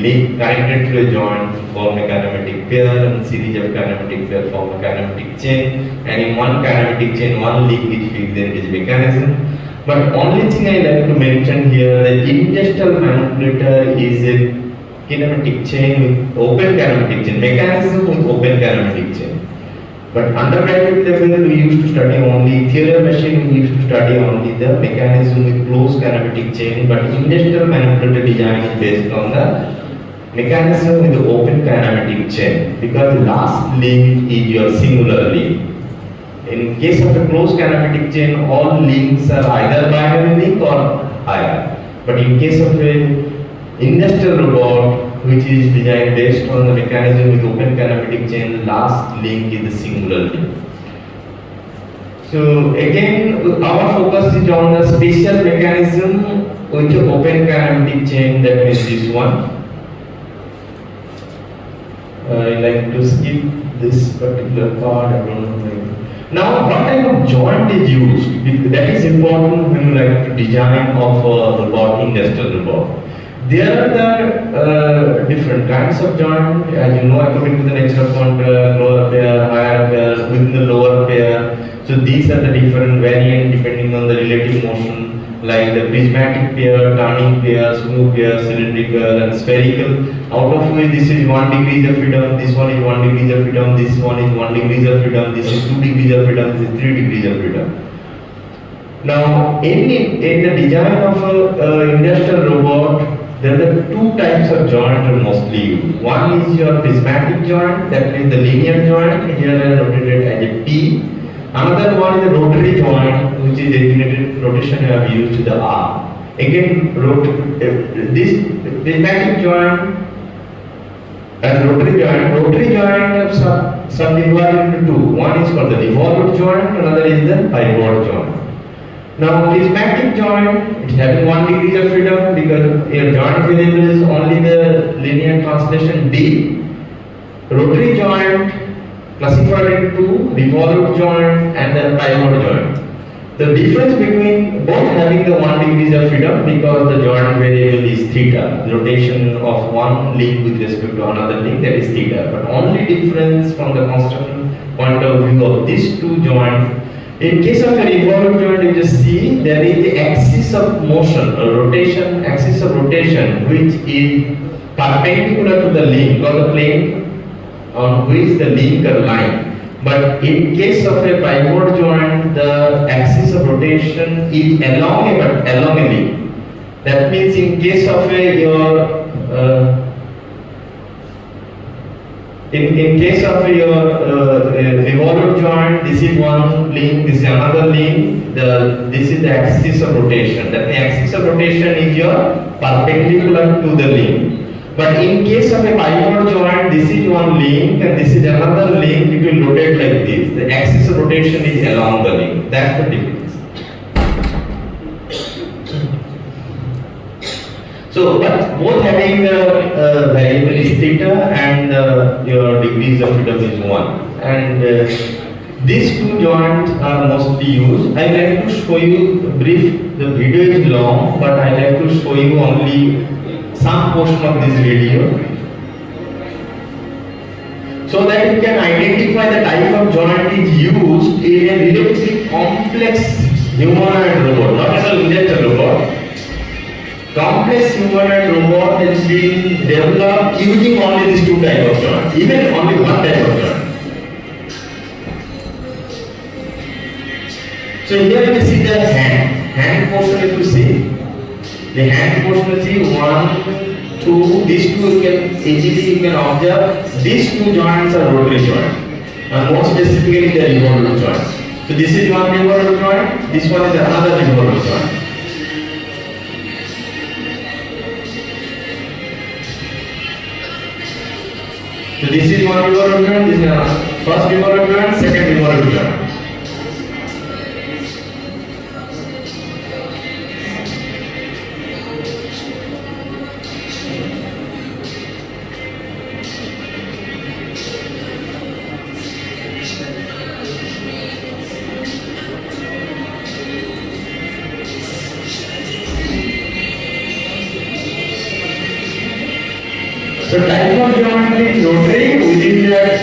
link connected to a joint form a kinematic pair, and series of kinematic pair form a kinematic chain, and in one kinematic chain one link is fixed, there is mechanism. But only thing I like to mention here, the industrial manipulator is a kinematic chain with open kinematic chain, mechanism with open kinematic chain. But undergraduate level we used to study only theory of machine, we used to study only the mechanism with closed kinematic chain, but industrial manipulator design is based on the mechanism with the open kinematic chain, because the last link is your singular link. In case of a closed kinematic chain, all links are either binary link or higher. But in case of a industrial robot, which is designed based on the mechanism with open kinematic chain, last link is the singular link. So again, our focus is on the special mechanism with the open kinematic chain, that is this one. I like to skip this particular part, I don't know maybe. Now, what type of joint is used? That is important when you like to design of a robot, industrial robot. There are the different kinds of joint, as you know, according to the nature of contour, lower pair, higher pair, within the lower pair. So these are the different variants depending on the relative motion, like the prismatic pair, turning pair, smooth pair, cylindrical and spherical. Out of which this is 1 degree of freedom, this one is 1 degree of freedom, this one is 1 degree of freedom, this is 2 degrees of freedom, this is 3 degrees of freedom. Now, in the design of an industrial robot, there are two types of joint are mostly used. One is your prismatic joint, that is the linear joint, here I noted as a P. Another one is the rotary joint, which is designated rotation I have used the R. Again, this prismatic joint and rotary joint are subdivided into two. One is called the revolved joint, another is the pivot joint. Now, prismatic joint, it is having 1 degree of freedom because your joint variable is only the linear translation D. Rotary joint classified into revolved joint and the pivot joint. The difference between both having the 1 degree of freedom, because the joint variable is theta, the rotation of one link with respect to another link, that is theta. But only difference from the construction point of view of these two joints. In case of a revolved joint, you just see there is the axis of motion, axis of rotation, which is perpendicular to the link or the plane on which the link are lying. But in case of a pivot joint, the axis of rotation is along a link. That means in case of in case of your revolved joint, this is one link, this is another link, this is the axis of rotation. That the axis of rotation is your perpendicular to the link. But in case of a pivot joint, this is one link and this is another link, it will rotate like this. The axis of rotation is along the link. That's the difference. So, but both having the variable is theta and your degrees of freedom is 1. And these two joints are mostly used. I like to show you brief. The video is long, but I like to show you only some portion of this video. so that you can identify the type of joint is used in a relatively complex humanoid robot, not at all industrial robot. Complex humanoid robot has been developed using only these two types of joints, even only one type of joint. So here you can see the hand portion. If you see the hand portion, you see 1, 2. These two you can easily observe. These two joints are rotary joints, and more specifically they are revolving joints. So this is one revolving joint. This one is another revolving joint. So this is one revolving joint. This is first revolving joint, second revolving joint. So type of joint is rotary. Within that,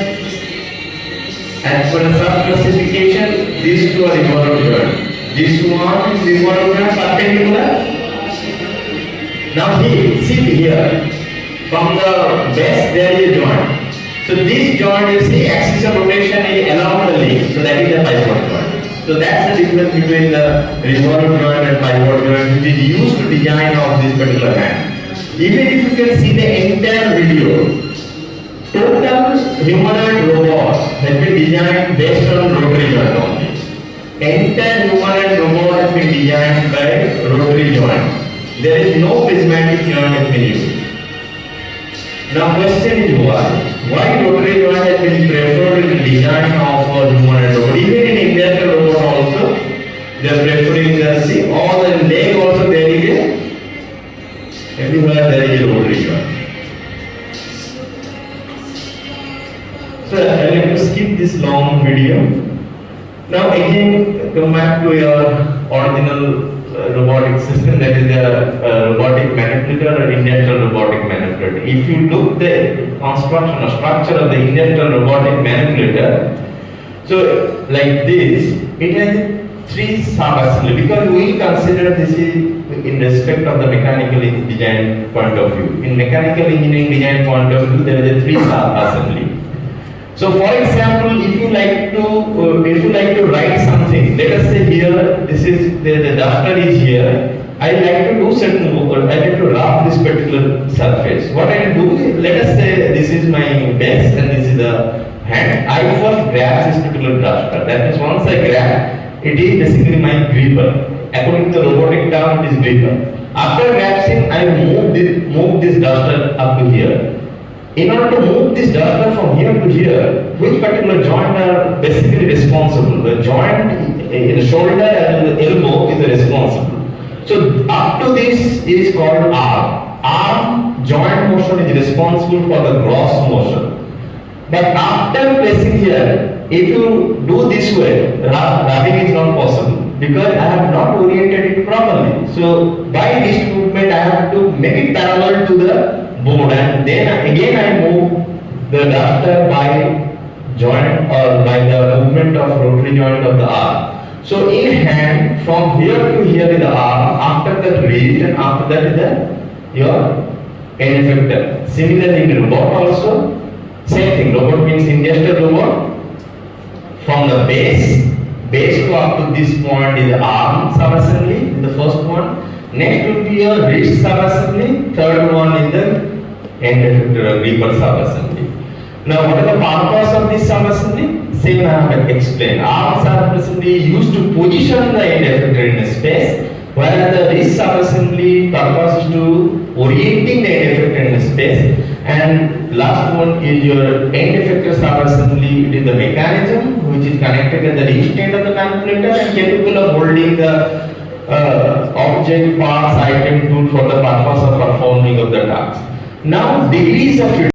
as per the sub-classification, these two are revolving joint. This one is revolving joint perpendicular. Now here, see here, from the base there is a joint. So this joint, you see, axis of rotation is along the link. So that is the pivot joint. So that's the difference between the revolving joint and pivot joint, which is used to design of this particular hand. Even if you can see the entire video, total humanoid robot has been designed based on rotary joint only. Entire humanoid robot has been designed by rotary joint. There is no prismatic joint has been used. Now question is why? Why rotary joint has been preferred in the design of a humanoid robot? Even in industrial robot also, they are preferring the, see, all the leg also there is a, everywhere there is a rotary joint. So I will have to skip this long video. Now again, come back to your original robotic system, that is the robotic manipulator or industrial robotic manipulator. If you look the construction or structure of the industrial robotic manipulator, so like this, it has three sub-assembly, because we consider this is in respect of the mechanical design point of view. In mechanical engineering design point of view, there is a three sub-assembly. So for example, if you like to write something, let us say here, this is the duster is here. I like to do certain work. I like to wrap this particular surface. What I will do, let us say this is my base and this is the hand. I first grab this particular duster. That means once I grab, it is basically my gripper. According to the robotic term, it is gripper. After grasping, I move this duster up to here. In order to move this duster from here to here, which particular joint are basically responsible? The joint in the shoulder and the elbow is responsible. So up to this is called arm. Arm joint motion is responsible for the gross motion. But after placing here, if you do this way, rubbing is not possible because I have not oriented it properly. So by this movement, I have to make it parallel to the board, and then again I move the duster by joint or by the movement of rotary joint of the arm. So in hand, from here to here is the arm, after that wrist, and after that is your end effector. Similarly in robot also, same thing. Robot means industrial robot. From the base to up to this point is the arm sub-assembly, the first one. Next will be your wrist sub-assembly. Third one is the end effector or gripper sub-assembly. Now what are the purpose of this sub-assembly? Same I have explained. Arm sub-assembly used to position the end effector in a space, while the wrist sub-assembly purpose is to orienting the end effector in a space. And last one is your end effector sub-assembly. It is the mechanism which is connected at the wrist end of the manipulator and capable of holding the object, parts, item, tool for the purpose of performing of the task. Now degrees of freedom.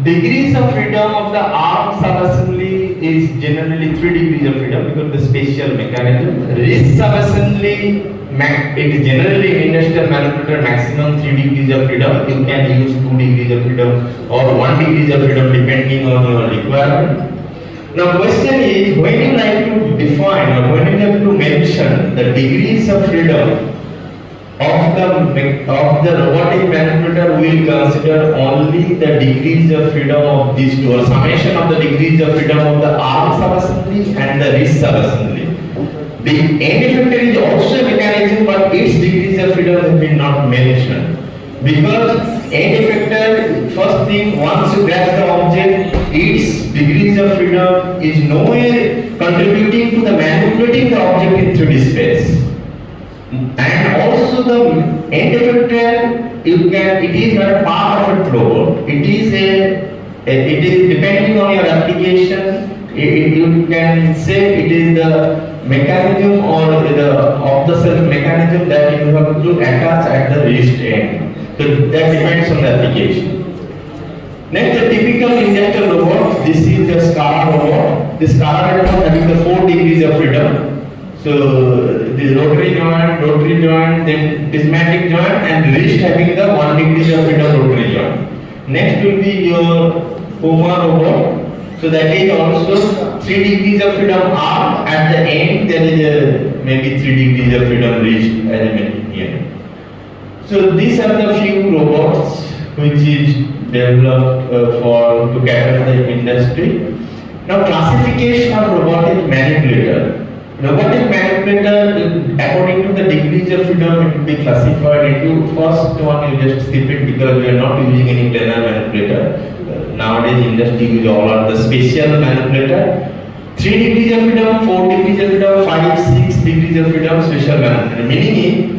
Degrees of freedom of the arm sub-assembly is generally 3 degrees of freedom because of the spatial mechanism. Wrist sub-assembly it is generally in industrial manipulator maximum 3 degrees of freedom. You can use 2 degrees of freedom or 1 degree of freedom depending on your requirement. Now question is, when you like to define or when you have to mention the degrees of freedom of the robotic manipulator, will consider only the degrees of freedom of these two, or summation of the degrees of freedom of the arm subassembly and the wrist subassembly. The end effector is also a mechanism, but its degrees of freedom have been not mentioned. Because end effector, first thing, once you grasp the object, its degrees of freedom is nowhere contributing to the manipulating the object in 3D space. And also the end effector, it is not a part of a robot. It is depending on your application. You can say it is the mechanism or the off-the-shelf mechanism that you have to attach at the wrist end. So that depends on the application. Next, the typical industrial robot. This is the SCAR robot. The SCAR robot having the 4 degrees of freedom. So the rotary joint, then prismatic joint, and wrist having the 1 degree of freedom rotary joint. Next will be your Puma robot. So that is also 3 degrees of freedom arm. At the end there is maybe 3 degrees of freedom wrist as I mentioned here. So these are the few robots which is developed to cater the industry. Now classification of robotic manipulator. Robotic manipulator, according to the degrees of freedom, it will be classified into first one. You just skip it because we are not using any planar manipulator. Nowadays, industry use all of the special manipulator. 3 degrees of freedom, 4 degrees of freedom, 5, 6 degrees of freedom, special manipulator. Meaning,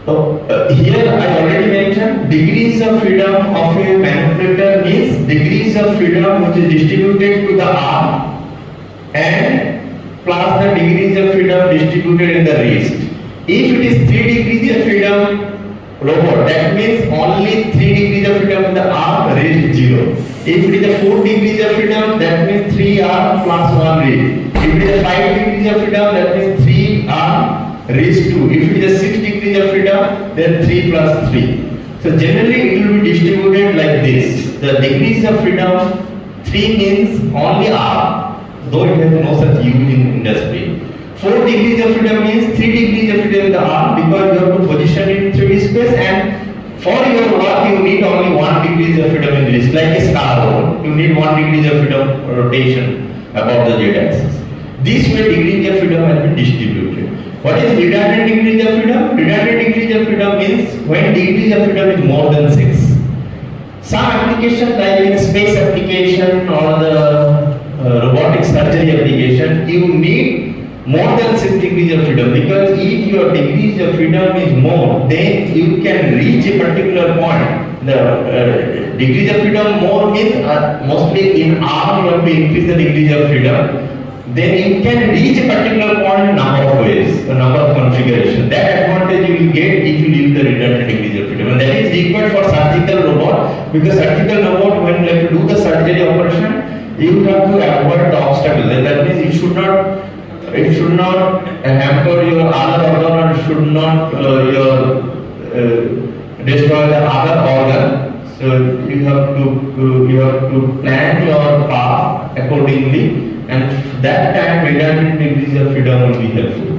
here I already mentioned degrees of freedom of a manipulator means degrees of freedom which is distributed to the arm and plus the degrees of freedom distributed in the wrist. If it is 3 degrees of freedom robot, that means only 3 degrees of freedom in the arm, wrist 0. If it is a 4 degrees of freedom, that means 3 arm plus 1 wrist. If it is a 5 degrees of freedom, that means 3 arm, wrist 2. If it is a 6 degrees of freedom, then 3 plus 3. So generally it will be distributed like this. The degrees of freedom, 3 means only arm, though it has no such use in industry. 4 degrees of freedom means 3 degrees of freedom in the arm because you have to position it in 3D space, and for your work you need only 1 degree of freedom in wrist, like a star roll. You need 1 degree of freedom rotation above the Z axis. This way degrees of freedom has been distributed. What is redundant degrees of freedom? Redundant degrees of freedom means when degrees of freedom is more than 6. Some application like in space application or the robotic surgery application, you need more than 6 degrees of freedom, because if your degrees of freedom is more, then you can reach a particular point. The degrees of freedom more means mostly in arm you have to increase the degrees of freedom. Then you can reach a particular point in number of ways, a number of configuration. That advantage you will get if you use the redundant degrees of freedom. And that is required for surgical robot, because surgical robot, when you have to do the surgery operation, you have to avoid the obstacle. That means it should not hamper your other organ, or it should not destroy the other organ. So you have to plan your path accordingly, and that time redundant degrees of freedom will be helpful.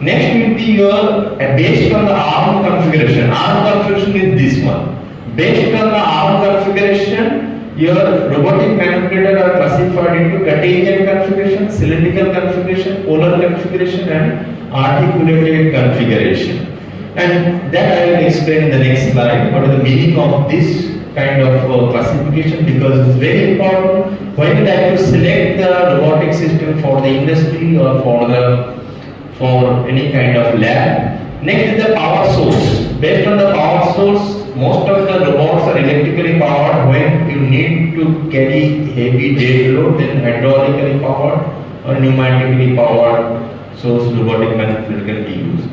Next will be your based on the arm configuration. Arm configuration is this one. Based on the arm configuration, your robotic manipulator are classified into Cartesian configuration, cylindrical configuration, polar configuration, and articulated configuration. And that I will explain in the next slide. What is the meaning of this kind of classification? Because it's very important when you like to select the robotic system for the industry or for any kind of lab. Next is the power source. Based on the power source, most of the robots are electrically powered. When you need to carry heavy dead load, then hydraulically powered or pneumatically powered source robotic manipulator can be used.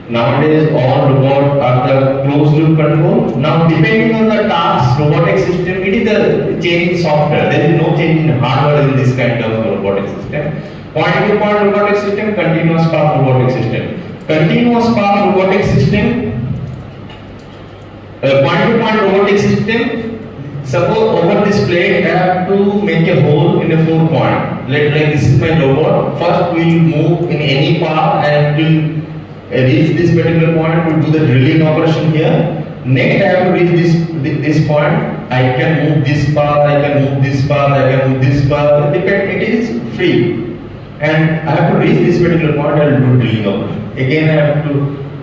Nowadays all robots are the closed loop control. Now depending on the task robotic system, it is the change in software. There is no change in hardware in this kind of robotic system. Point to point robotic system, continuous path robotic system. continuous path robotic system, point-to-point robotic system. Suppose over this plate I have to make a hole in a 4 point. Like this is my robot. First we will move in any path and will reach this particular point. We will do the drilling operation here. Next I have to reach this point. I can move this path, I can move this path, I can move this path. It is free. And I have to reach this particular point. I will do drilling operation. Again I have to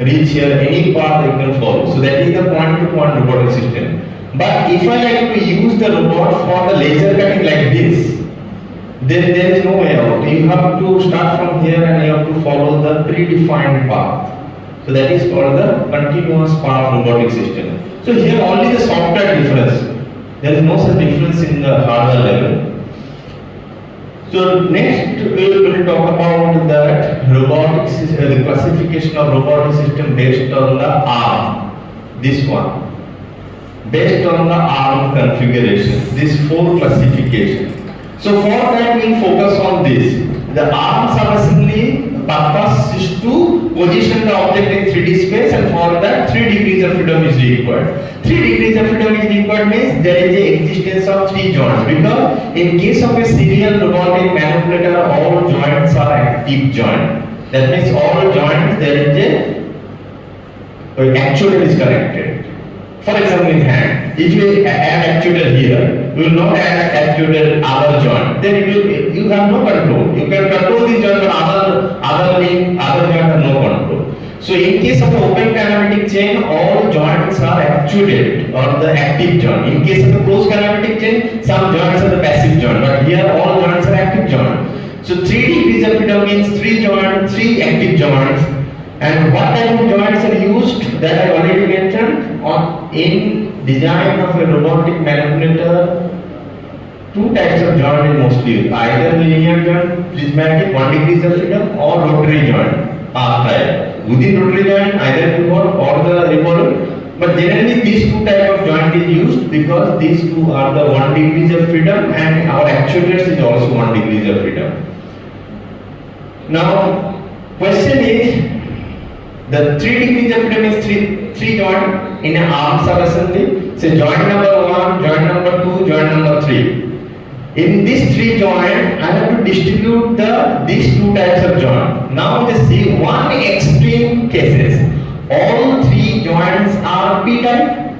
reach here. Any path I can follow. So that is the point-to-point robotic system. But if I like to use the robot for the laser cutting like this, then there is no way out. You have to start from here and you have to follow the predefined path. So that is called the continuous path robotic system. So here only the software difference. There is no such difference in the hardware level. So next we will talk about that robotics, the classification of robotic system based on the arm. This one. Based on the arm configuration, this 4 classification. So for that we focus on this. The arm subassembly purpose is to position the object in 3D space, and for that 3 degrees of freedom is required. 3 degrees of freedom is required means there is the existence of 3 joints, because in case of a serial robotic manipulator all joints are active joint. That means all joints there is a actuator is connected. For example, in hand, if you add actuator here, you will not add actuator other joint. Then you have no control. You can control this joint, but other joint have no control. So in case of the open kinematic chain, all joints are actuated or the active joint. In case of the closed kinematic chain, some joints are the passive joint, but here all joints are active joint. So 3 degrees of freedom means 3 joints, 3 active joints. And what type of joints are used that I already mentioned in design of a robotic manipulator. 2 types of joint is mostly used, either linear joint, prismatic 1 degrees of freedom, or rotary joint, R-type. Within rotary joint, either pivot or the revolve. But generally these 2 types of joint is used because these 2 are the 1 degrees of freedom, and our actuators is also 1 degrees of freedom. Now, question is, the 3 degrees of freedom is 3 joint in an arm subassembly. So joint number 1, joint number 2, joint number 3. In these 3 joints, I have to distribute these 2 types of joint. Now just see one extreme cases. All 3 joints are P-type.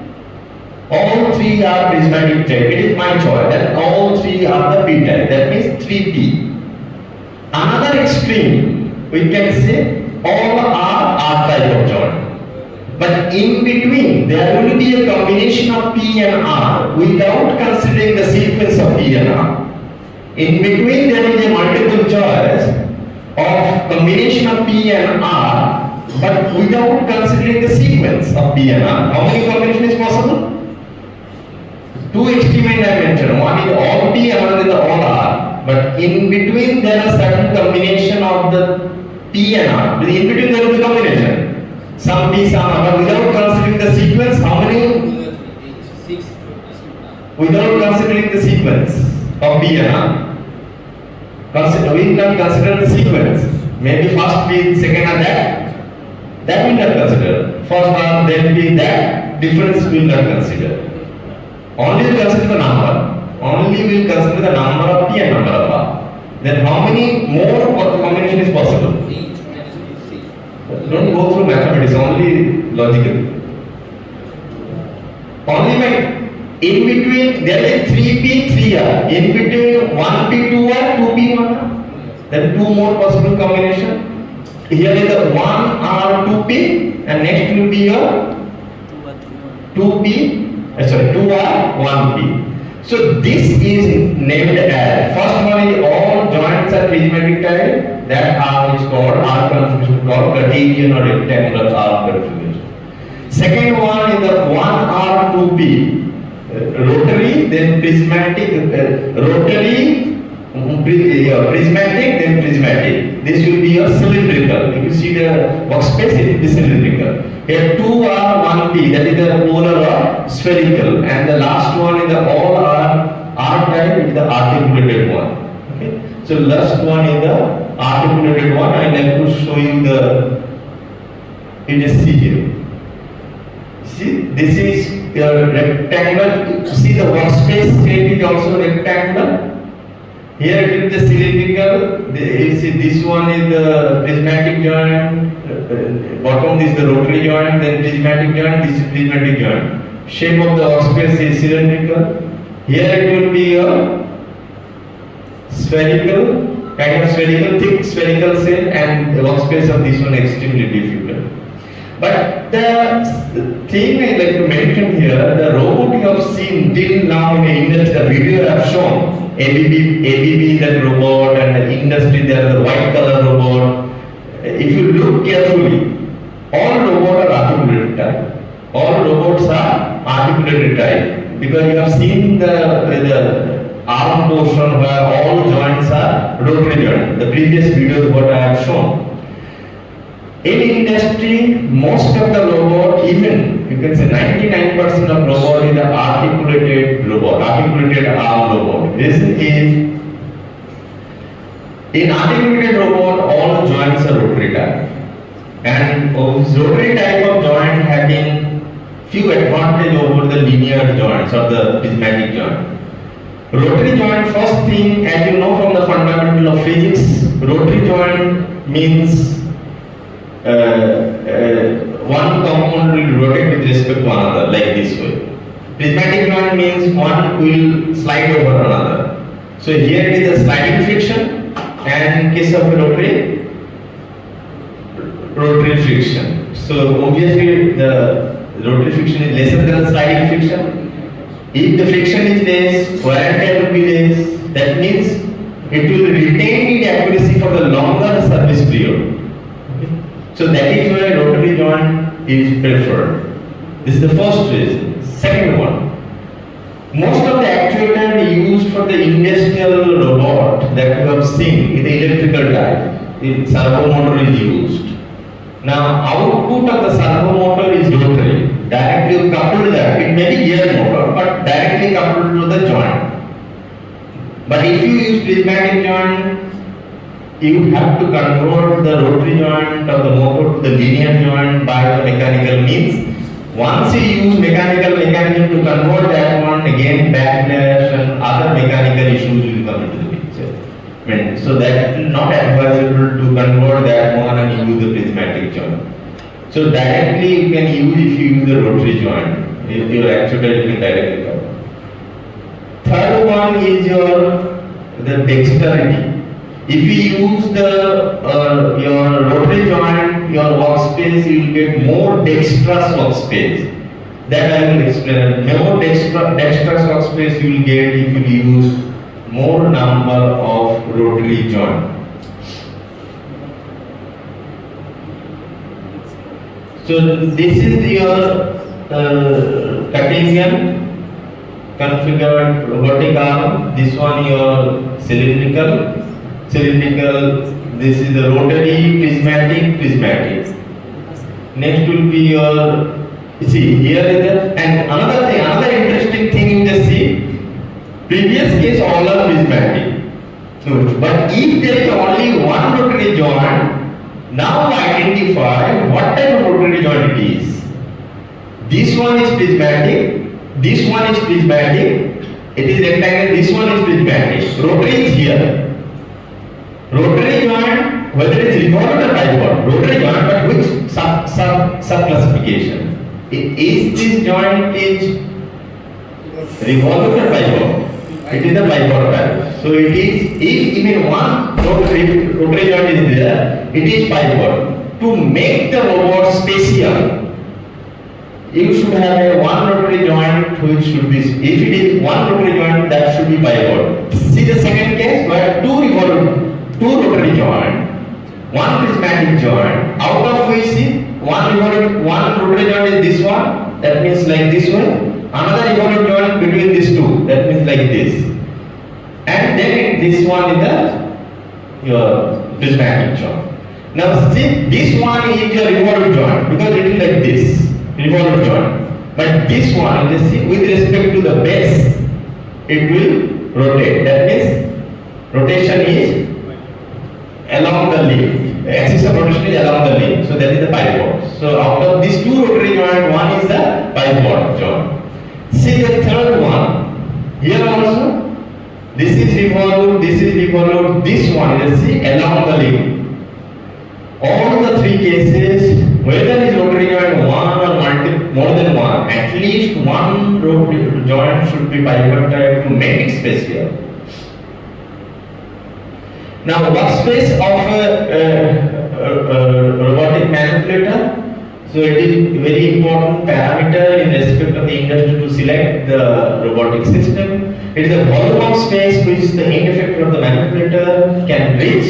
All 3 are prismatic type. It is my choice. And all 3 are the P-type. That means 3P. Another extreme, we can say all are R-type of joint. But in between, there will be a combination of P and R without considering the sequence of P and R. In between, there is a multiple choice of combination of P and R, but without considering the sequence of P and R. How many combinations is possible? 2 experiments I mentioned. One is all P, another is all R. But in between, there are certain combination of the P and R. In between, there is a combination. Some P, some R, but without considering the sequence, how many? 6. Without considering the sequence of P and R. We can consider the sequence. Maybe first P, second R, that. That we can consider. First R, then P, that. Difference we will not consider. Only we consider the number. Only we will consider the number of P and number of R. Then how many more combination is possible? Don't go through mathematics, only logical. Only by in between there is 3P, 3R. In between 1P, 2R, 2P, 1R. Then 2 more possible combination. Here is the 1R, 2P, and next will be your 2P, sorry, 2R, 1P. So this is named as, first one is all joints are prismatic type. That arm is called arm configuration, called Cartesian or rectangular arm configuration. Second one is the 1R, 2P. Rotary, then prismatic, prismatic, then prismatic. This will be your cylindrical. If you see the workspace, it is cylindrical. Here 2R, 1P, that is the polar or spherical. And the last one is the all R type, it is the articulated one. Okay. So last one is the articulated one. I like to show you the You just see here. See, this is your rectangular. See the workspace shape is also rectangular. Here it is the cylindrical. You see this one is the prismatic joint. Bottom is the rotary joint. Then prismatic joint. This is prismatic joint. Shape of the workspace is cylindrical. Here it will be a spherical, kind of spherical, thick spherical cell, and the workspace of this one extremely difficult. But the thing I like to mention here, the robot you have seen till now in the industry, the video I have shown, ABB that robot, and the industry there the white color robot. If you look carefully, all robots are articulated type. All robots are articulated type because you have seen the arm portion where all joints are rotary joints. The previous videos what I have shown. In industry, most of the robot, even you can say 99% of robot is an articulated robot, articulated arm robot. This is in articulated robot, all joints are rotary type, and rotary type of joint having few advantage over the linear joints or the prismatic joint. Rotary joint, first thing, as you know from the fundamental of physics, rotary joint means one component will rotate with respect to another, like this way. Prismatic joint means one will slide over another. So here it is a sliding friction, and in case of rotary friction. So obviously the rotary friction is lesser than the sliding friction. If the friction is less, wear and tear will be less. That means it will retain its accuracy for the longer service period. So that is why rotary joint is preferred. This is the first reason. Second one, most of the actuators used for the industrial robot that you have seen is the electrical type. Servo motor is used. Now output of the servo motor is rotary. Directly coupled to that. It may be gear motor, but directly coupled to the joint. But if you use prismatic joint, you have to convert the rotary joint of the motor to the linear joint by the mechanical means. Once you use mechanical mechanism to convert that one, again backlash and other mechanical issues will come into the picture. So that is not advisable to convert that one and use the prismatic joint. So directly you can use if you use the rotary joint. If your actuator you can directly cover. Third one is the dexterity. If you use your rotary joint, your workspace, you will get more dexterous workspace. That I will explain. More dexterous workspace you will get if you use more number of rotary joint. So this is your Cartesian configured robotic arm. This one your cylindrical. This is the rotary, prismatic. Next will be your, see here is the, and another interesting thing you just see, previous case all are prismatic. But if there is only one rotary joint, now identify what type of rotary joint it is. This one is prismatic, this one is prismatic, it is rectangle, this one is prismatic. Rotary is here. Rotary joint, whether it is revolved or bipod, rotary joint, but which sub classification? Is this joint is revolved or bipod? It is a bipod type. So it is, if even one rotary joint is there, it is bipod. To make the robot spatial, you should have a one rotary joint which should be, if it is one rotary joint, that should be bipod. See the second case where two rotary joint, one prismatic joint, out of which one rotary joint is this one, that means like this one, another revolving joint between these two, that means like this, and then this one is your prismatic joint. Now see, this one is your revolving joint because it is like this, revolving joint, but this one, you see, with respect to the base, it will rotate, that means rotation is along the leaf. axis of rotation is along the limb. So that is the pivot. So out of these two rotary joint, one is the pivot joint. See the third one. Here also, this is revolved, this one is along the limb. All the three cases, whether is rotary joint one or more than one, at least one rotary joint should be pivoted to make it special. Now, workspace of a robotic manipulator. So it is very important parameter in respect of the industry to select the robotic system. It is the volume of space which the end effector of the manipulator can reach.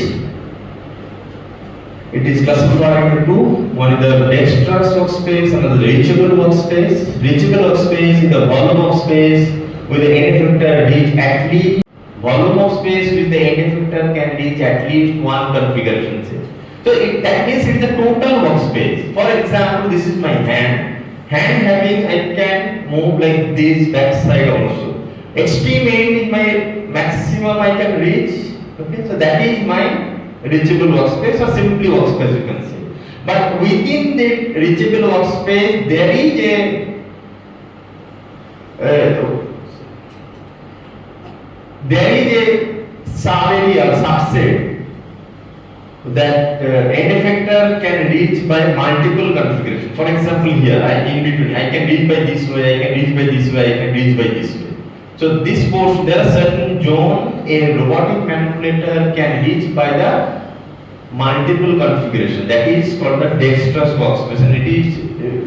It is classified into two. One is the dexterous workspace, another the reachable workspace. Reachable workspace is the volume of space with the end effector reach at least. Volume of space with the end effector can reach at least one configuration set. So that means it is the total workspace. For example, this is my hand. Hand having, I can move like this back side also. Extreme end is my maximum I can reach. Okay, so that is my reachable workspace or simply workspace you can say. But within the reachable workspace, there is a sub-area or subset that end effector can reach by multiple configuration. For example, here in between, I can reach by this way, I can reach by this way, I can reach by this way. So this portion, there are certain zone a robotic manipulator can reach by the multiple configuration. That is called the dexterous workspace, and it is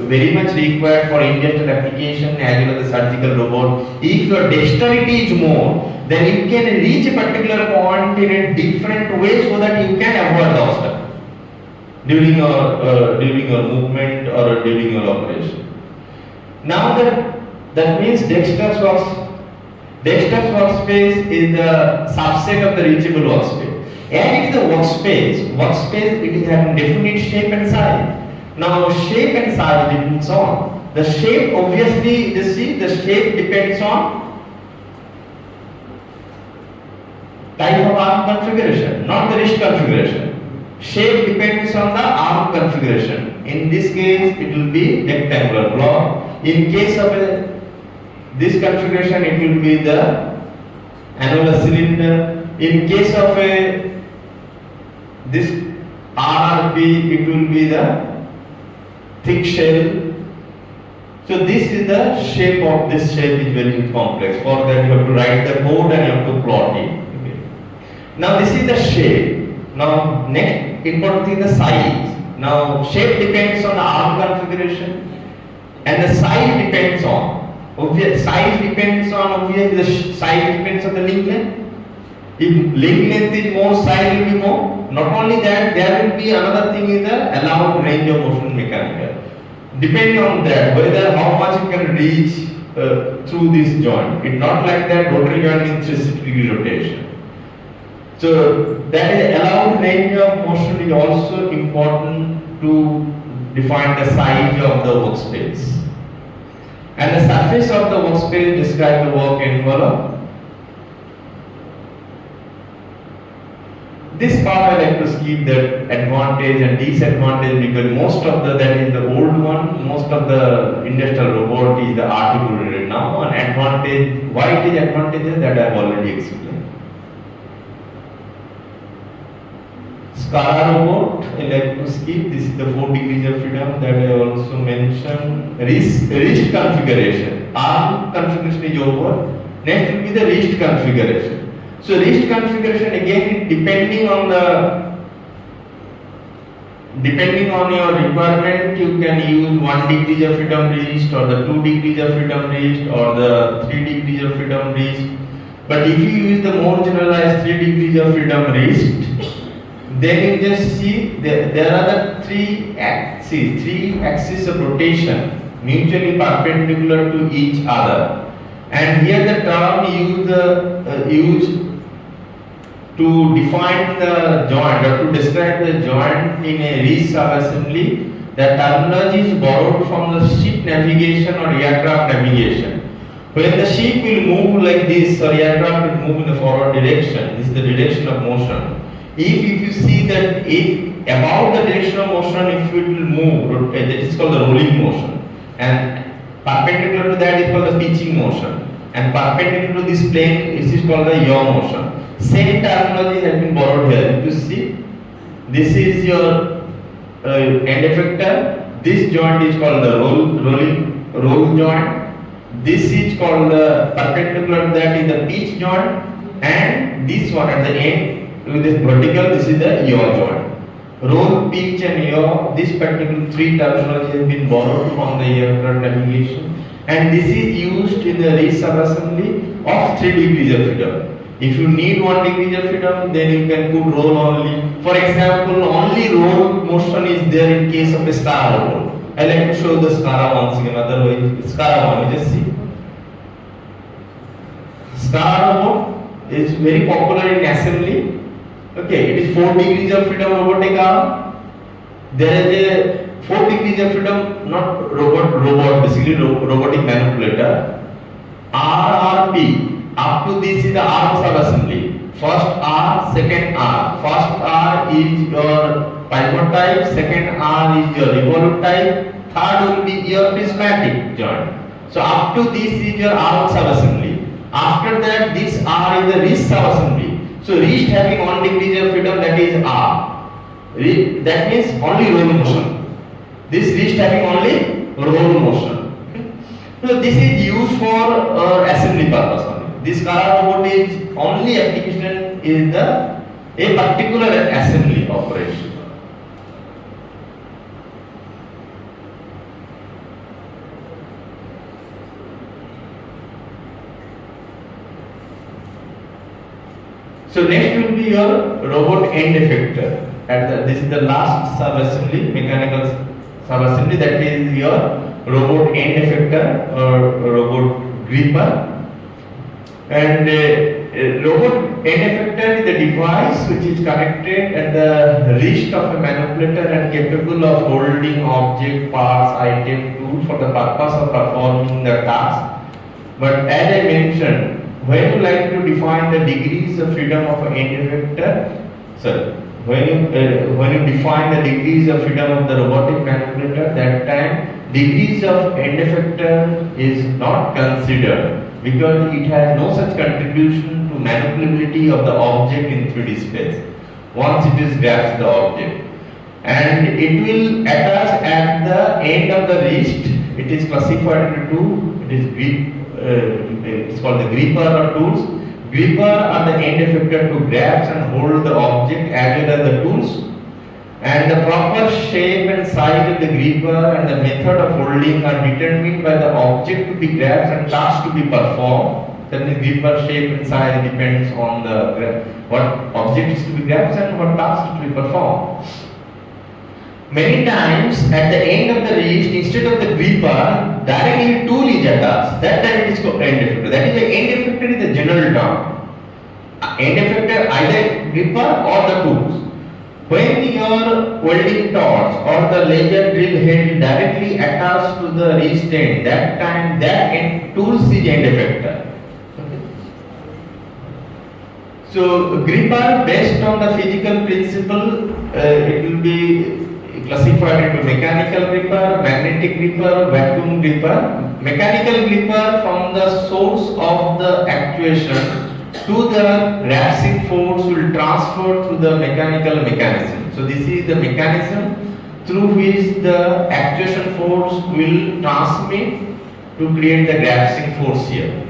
very much required for industrial application as well as the surgical robot. If your dexterity is more, then you can reach a particular point in a different way so that you can avoid the obstacle during your movement or during your operation. Now that means dexterous workspace is the subset of the reachable workspace. And it is the workspace it is having definite shape and size. Now shape and size depends on the shape. Obviously, you see the shape depends on type of arm configuration, not the wrist configuration. Shape depends on the arm configuration. In this case, it will be rectangular block. In case of this configuration, it will be the annular cylinder. In case of this RRP, it will be the thick shell. So this is the shape of this shape is very complex. For that you have to write the code and you have to plot it. Okay. Now this is the shape. Now next important thing is the size. Now shape depends on the arm configuration and the size depends on the size depends on the link length. If link length is more, size will be more. Not only that, there will be another thing is the allowed range of motion mechanical. Depending on that, whether how much you can reach through this joint. It's not like that rotary joint in 360-degree rotation. So that is allowed range of motion is also important to define the size of the workspace. And the surface of the workspace describes the work envelope. This part I like to skip the advantage and disadvantage because most of that is the old one, most of the industrial robot is the articulated now. And advantage, why it is advantages that I have already explained. Scala robot, I like to skip. This is the 4 degrees of freedom that I also mentioned. Wrist configuration. Arm configuration is over. Next will be the wrist configuration. So wrist configuration again depending on your requirement, you can use 1 degree of freedom wrist or the 2 degrees of freedom wrist or the 3 degrees of freedom wrist. But if you use the more generalized 3 degrees of freedom wrist, then you just see there are the three axes of rotation mutually perpendicular to each other. And here the term used to define the joint or to describe the joint in a wrist subassembly, the terminology is borrowed from the ship navigation or aircraft navigation. When the ship will move like this or aircraft will move in the forward direction, this is the direction of motion. If you see that if about the direction of motion, if it will move, that is called the rolling motion, and perpendicular to that is called the pitching motion, and perpendicular to this plane is called the yaw motion. Same terminology has been borrowed here. You see, this is your end effector. This joint is called the roll joint. This is called the perpendicular to that is the pitch joint, and this one at the end with this vertical, this is the yaw joint. Roll, pitch and yaw, this particular three terminology has been borrowed from the aircraft navigation, and this is used in the wrist subassembly of 3 degrees of freedom. If you need 1 degree of freedom, then you can put roll only. For example, only roll motion is there in case of a star roll. I like to show the SCARA once again, otherwise SCARA one, just see. SCARA robot is very popular in assembly. Okay, it is 4 degrees of freedom robotic arm. There is a 4 degrees of freedom, not robot, basically robotic manipulator. RRP. Up to this is the arm subassembly. First R, second R. First R is your pivot type, second R is your revolute type, third will be your prismatic joint. So up to this is your arm subassembly. After that, this R is the wrist subassembly. So wrist having 1 degree of freedom, that is R. That means only roll motion. This wrist having only roll motion. So this is used for assembly purpose only. This SCARA robot is only application is a particular assembly operation. So next will be your robot end effector. This is the last sub-assembly, mechanical sub-assembly, that is your robot end effector or robot gripper. And robot end effector is the device which is connected at the wrist of a manipulator and capable of holding object, parts, item, tools for the purpose of performing the task. But as I mentioned, when you like to define the degrees of freedom of an end effector, when you define the degrees of freedom of the robotic manipulator, that time degrees of end effector is not considered, because it has no such contribution to manipulability of the object in 3D space once it is grabs the object, and it will attach at the end of the wrist. It is classified into two. It is it's called the gripper or tools. Gripper are the end effector to grasp and hold the object as well as the tools, and the proper shape and size of the gripper and the method of holding are determined by the object to be grasped and task to be performed. That is, gripper shape and size depends on the what object is to be grasped and what task is to be performed. Many times at the end of the wrist, instead of the gripper, directly tool is attached. That time it is called end effector. That is, the end effector is the general term. End effector either gripper or the tools. When your welding torch or the laser drill head is directly attached to the wrist end, that time that end tools is end effector. Okay. So gripper, based on the physical principle, it will be classified into mechanical gripper, magnetic gripper, vacuum gripper. Mechanical gripper from the source of the actuation to the grasping force will transfer through the mechanical mechanism. So this is the mechanism through which the actuation force will transmit to create the grasping force here.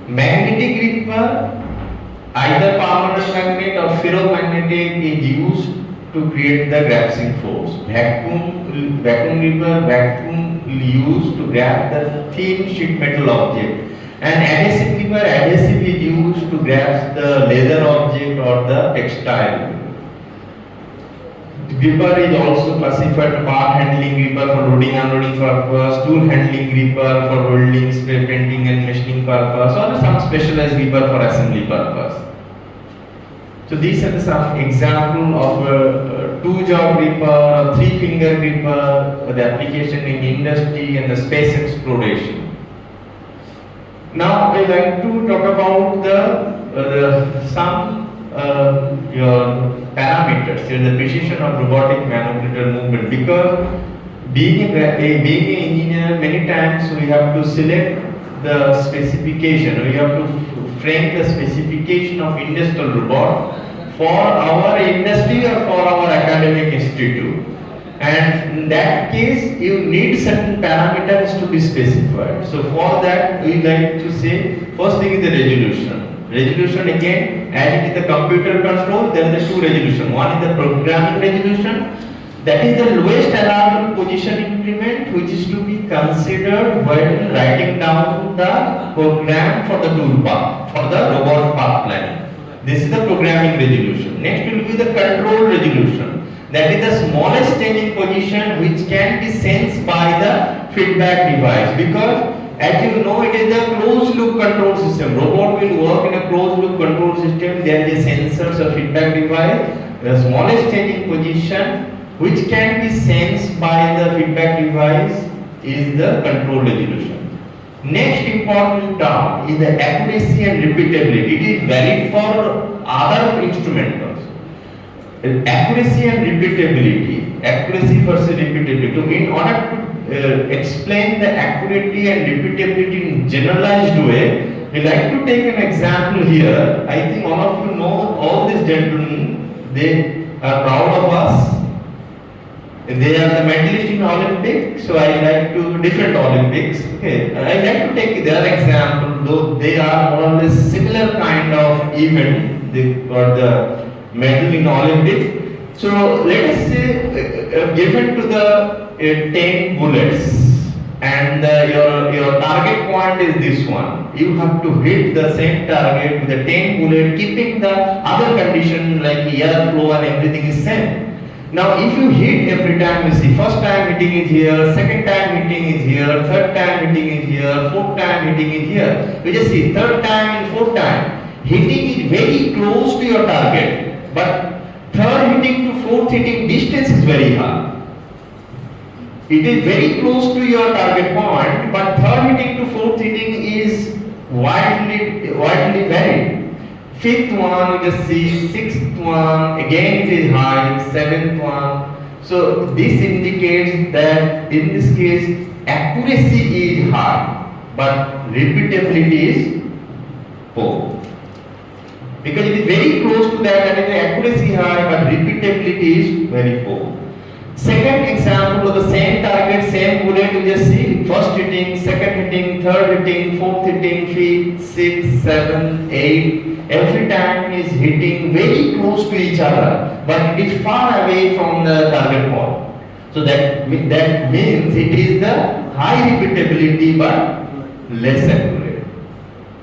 Magnetic gripper, either permanent magnet or ferromagnetic, is used to create the grasping force. Vacuum gripper will use to grab the thin sheet metal object, and adhesive gripper, adhesive is used to grasp the leather object or the textile. The gripper is also classified to part handling gripper for loading and unloading purpose, tool handling gripper for welding, spray painting and machining purpose, or some specialized gripper for assembly purpose. So these are some example of a two-jaw gripper or three-finger gripper for the application in industry and the space exploration. Now I like to talk about some your parameters, the precision of robotic manipulator movement, because being an engineer, many times we have to select the specification, we have to frame the specification of industrial robot for our industry or for our academic institute. And in that case, you need certain parameters to be specified. So for that, we like to say, first thing is the resolution. Resolution again, as it is the computer control, there is the two resolution. One is the programming resolution, that is the lowest allowable position increment, which is to be considered when writing down the program for the toolpath, for the robot path planning. This is the programming resolution. Next will be the control resolution. That is the smallest change in position which can be sensed by the feedback device, because as you know, it is a closed loop control system. Robot will work in a closed loop control system. There is sensors or feedback device. The smallest change in position which can be sensed by the feedback device is the control resolution. Next important term is the accuracy and repeatability. It is valid for other instrumentals. Accuracy and repeatability. Accuracy versus repeatability. In order to explain the accuracy and repeatability in generalized way, we like to take an example here. I think all of you know all these gentlemen. They are proud of us. They are the medalists in Olympics, so I like to different Olympics. Okay, I like to take their example, though they are more or less similar kind of event. They got the medal in Olympics. So let us say given to the 10 bullets, and your target point is this one. You have to hit the same target with the 10 bullet, keeping the other condition like air flow and everything is same. Now if you hit every time, you see first time hitting is here, second time hitting is here, third time hitting is here, fourth time hitting is here. You just see third time and fourth time hitting is very close to your target, but third hitting to fourth hitting distance is very high. It is very close to your target point, but third hitting to fourth hitting is widely varied. Fifth one you just see, sixth one again it is high, seventh one. So this indicates that in this case accuracy is high, but repeatability is poor. Because it is very close to that, and the accuracy high, but repeatability is very poor. Second example of the same target, same bullet, you just see first hitting, second hitting, third hitting, fourth hitting, fifth, sixth, seventh, eighth. Every time is hitting very close to each other, but it is far away from the target point. So that means it is the high repeatability but less accurate.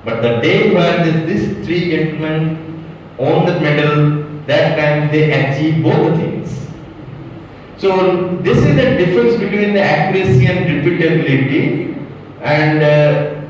But the day where these three gentlemen won the medal, that time they achieved both the things. So this is the difference between the accuracy and repeatability, and the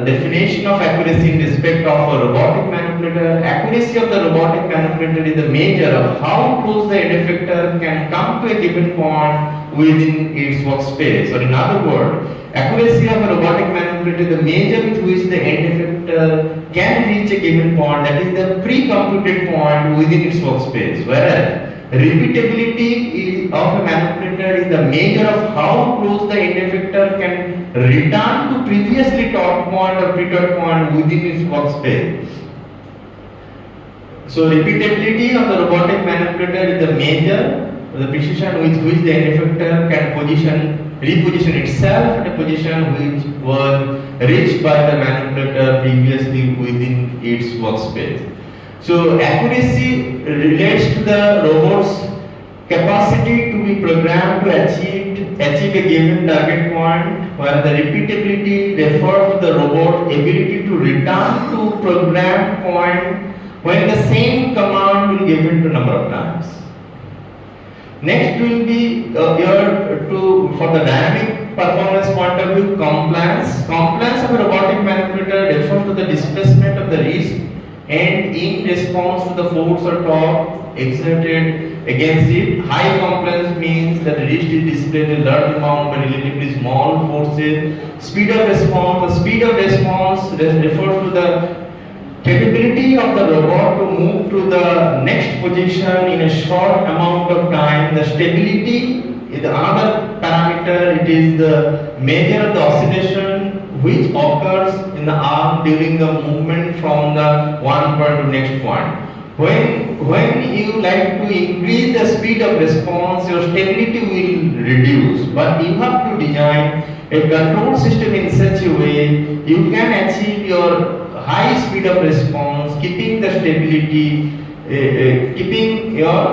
definition of accuracy in respect of a robotic manipulator. Accuracy of the robotic manipulator is the measure of how close the end effector can come to a given point within its workspace. Or in other words, accuracy of a robotic manipulator is the measure with which the end effector can reach a given point, that is the pre-computed point within its workspace. Whereas repeatability of a manipulator is the measure of how close the end effector can return to previously taught point or pre-taught point within its workspace. So repeatability of the robotic manipulator is the measure of the precision with which the end effector can reposition itself at a position which was reached by the manipulator previously within its workspace. So accuracy relates to the robot's capacity to be programmed to achieve a given target point, while the repeatability refers to the robot's ability to return to programmed point when the same command will be given to number of times. Next will be for the dynamic performance point of view, compliance. Compliance of a robotic manipulator refers to the displacement of the wrist and in response to the force or torque exerted against it. High compliance means that the wrist is displayed a large amount by relatively small forces. Speed of response. The speed of response refers to the capability of the robot to move to the next position in a short amount of time. The stability is another parameter. It is the measure of the oscillation which occurs in the arm during the movement from the one point to next point. When you like to increase the speed of response, your stability will reduce. But you have to design a control system in such a way you can achieve your high speed of response, keeping the stability, keeping your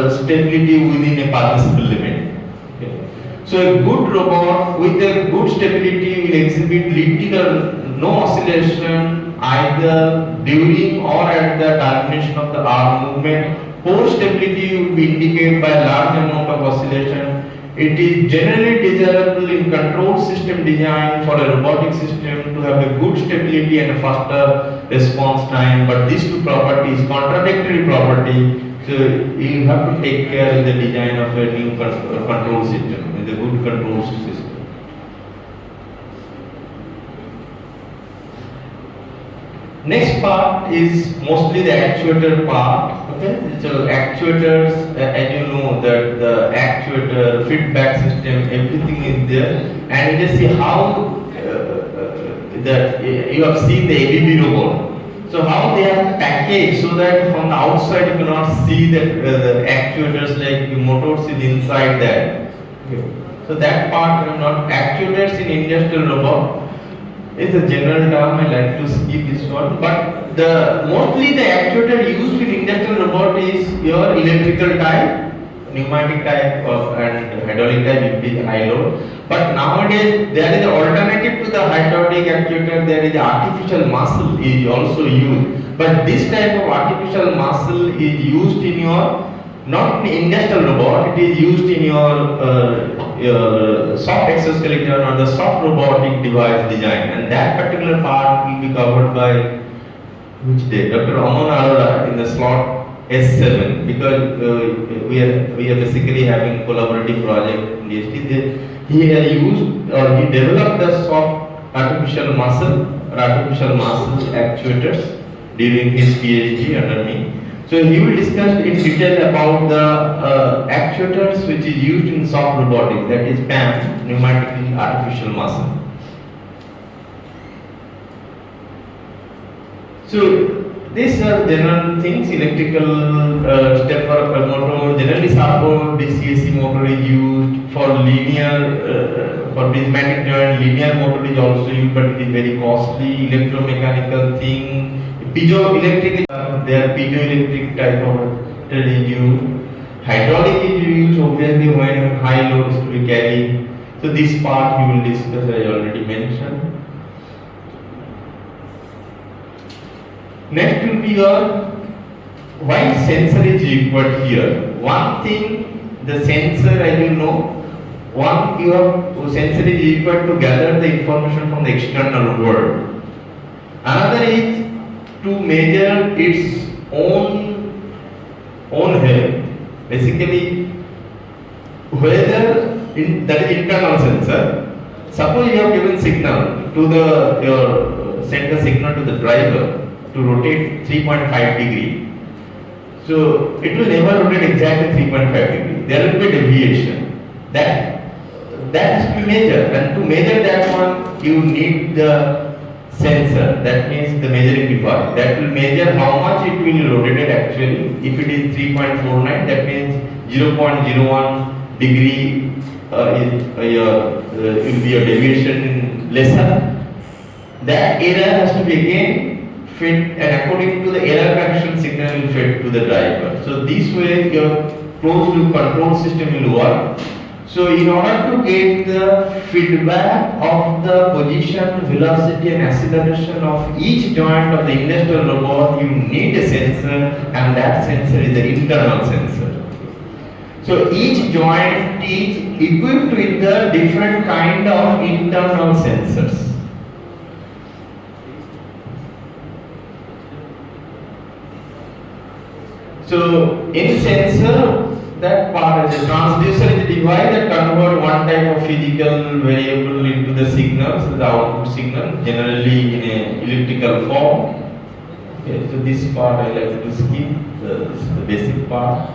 stability within a permissible limit. Okay. So a good robot with a good stability will exhibit little or no oscillation either during or at the termination of the arm movement. Poor stability will be indicated by a large amount of oscillation. It is generally desirable in control system design for a robotic system to have a good stability and a faster response time, but these two properties, contradictory property, so you have to take care in the design of a new control system, with a good control system. Next part is mostly the actuator part. Okay, so actuators, as you know, that the actuator feedback system, everything is there, and you just see how that you have seen the ABB robot. So how they are packaged so that from the outside you cannot see that the actuators like the motors is inside that. Okay. So that part is not actuators in industrial robot. It's a general term, I like to skip this one, but mostly the actuator used in industrial robot is your electrical type, pneumatic type and hydraulic type will be high load. But nowadays there is an alternative to the hydraulic actuator, there is artificial muscle is also used. But this type of artificial muscle is used in your, not in industrial robot, it is used in your soft exoskeleton or the soft robotic device design, and that particular part will be covered by which day? Dr. Aman Arora in the slot S7, because we are basically having collaborative project in DST. He has used or he developed the soft artificial muscle actuators during his PhD under me. So he will discuss in detail about the actuators which is used in soft robotics, that is PAM, pneumatic artificial muscle. So these are general things. Electrical stepper motor, generally servo DC-AC motor is used for linear, for prismatic joint. Linear motor is also used, but it is very costly. Electromechanical thing. Piezoelectric, they are piezoelectric type of is used. Hydraulic is used obviously when high load is to be carried. So this part you will discuss, I already mentioned. Next will be your why sensor is required here. One thing, the sensor, as you know, sensor is required to gather the information from the external world. Another is to measure its own health. Basically, whether that is internal sensor. Suppose you have given signal to send the signal to the driver to rotate 3.5 degree. So it will never rotate exactly 3.5 degree. There will be a deviation. That has to be measured, and to measure that one you need the sensor, that means the measuring device that will measure how much it will rotate actually. If it is 3.49, that means 0.01 degree will be a deviation lesser. That error has to be again fed, and according to the error correction signal will fed to the driver. So this way your closed loop control system will work. So in order to get the feedback of the position, velocity and acceleration of each joint of the industrial robot, you need a sensor, and that sensor is the internal sensor. So each joint is equipped with the different kind of internal sensors. So in sensor, that part is a transducer is a device that converts one type of physical variable into the signals, the output signal, generally in a electrical form. Okay, so this part I like to skip, this is the basic part.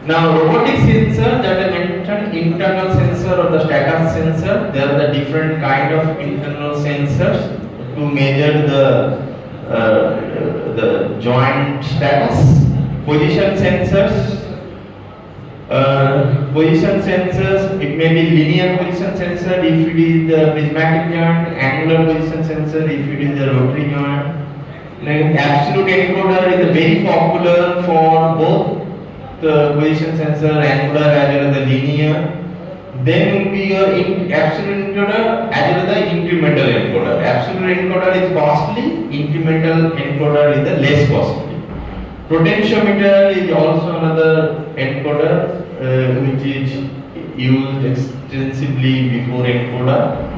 Now robotic sensor that I mentioned, internal sensor or the status sensor, there are the different kind of internal sensors to measure the joint status. Position sensors, it may be linear position sensor if it is the prismatic joint, angular position sensor if it is the rotary joint. Then absolute encoder is very popular for both the position sensor, angular as well as the linear. Then will be your absolute encoder as well as the incremental encoder. Absolute encoder is costly, incremental encoder is the less costly. Potentiometer is also another encoder which is used extensively before encoder.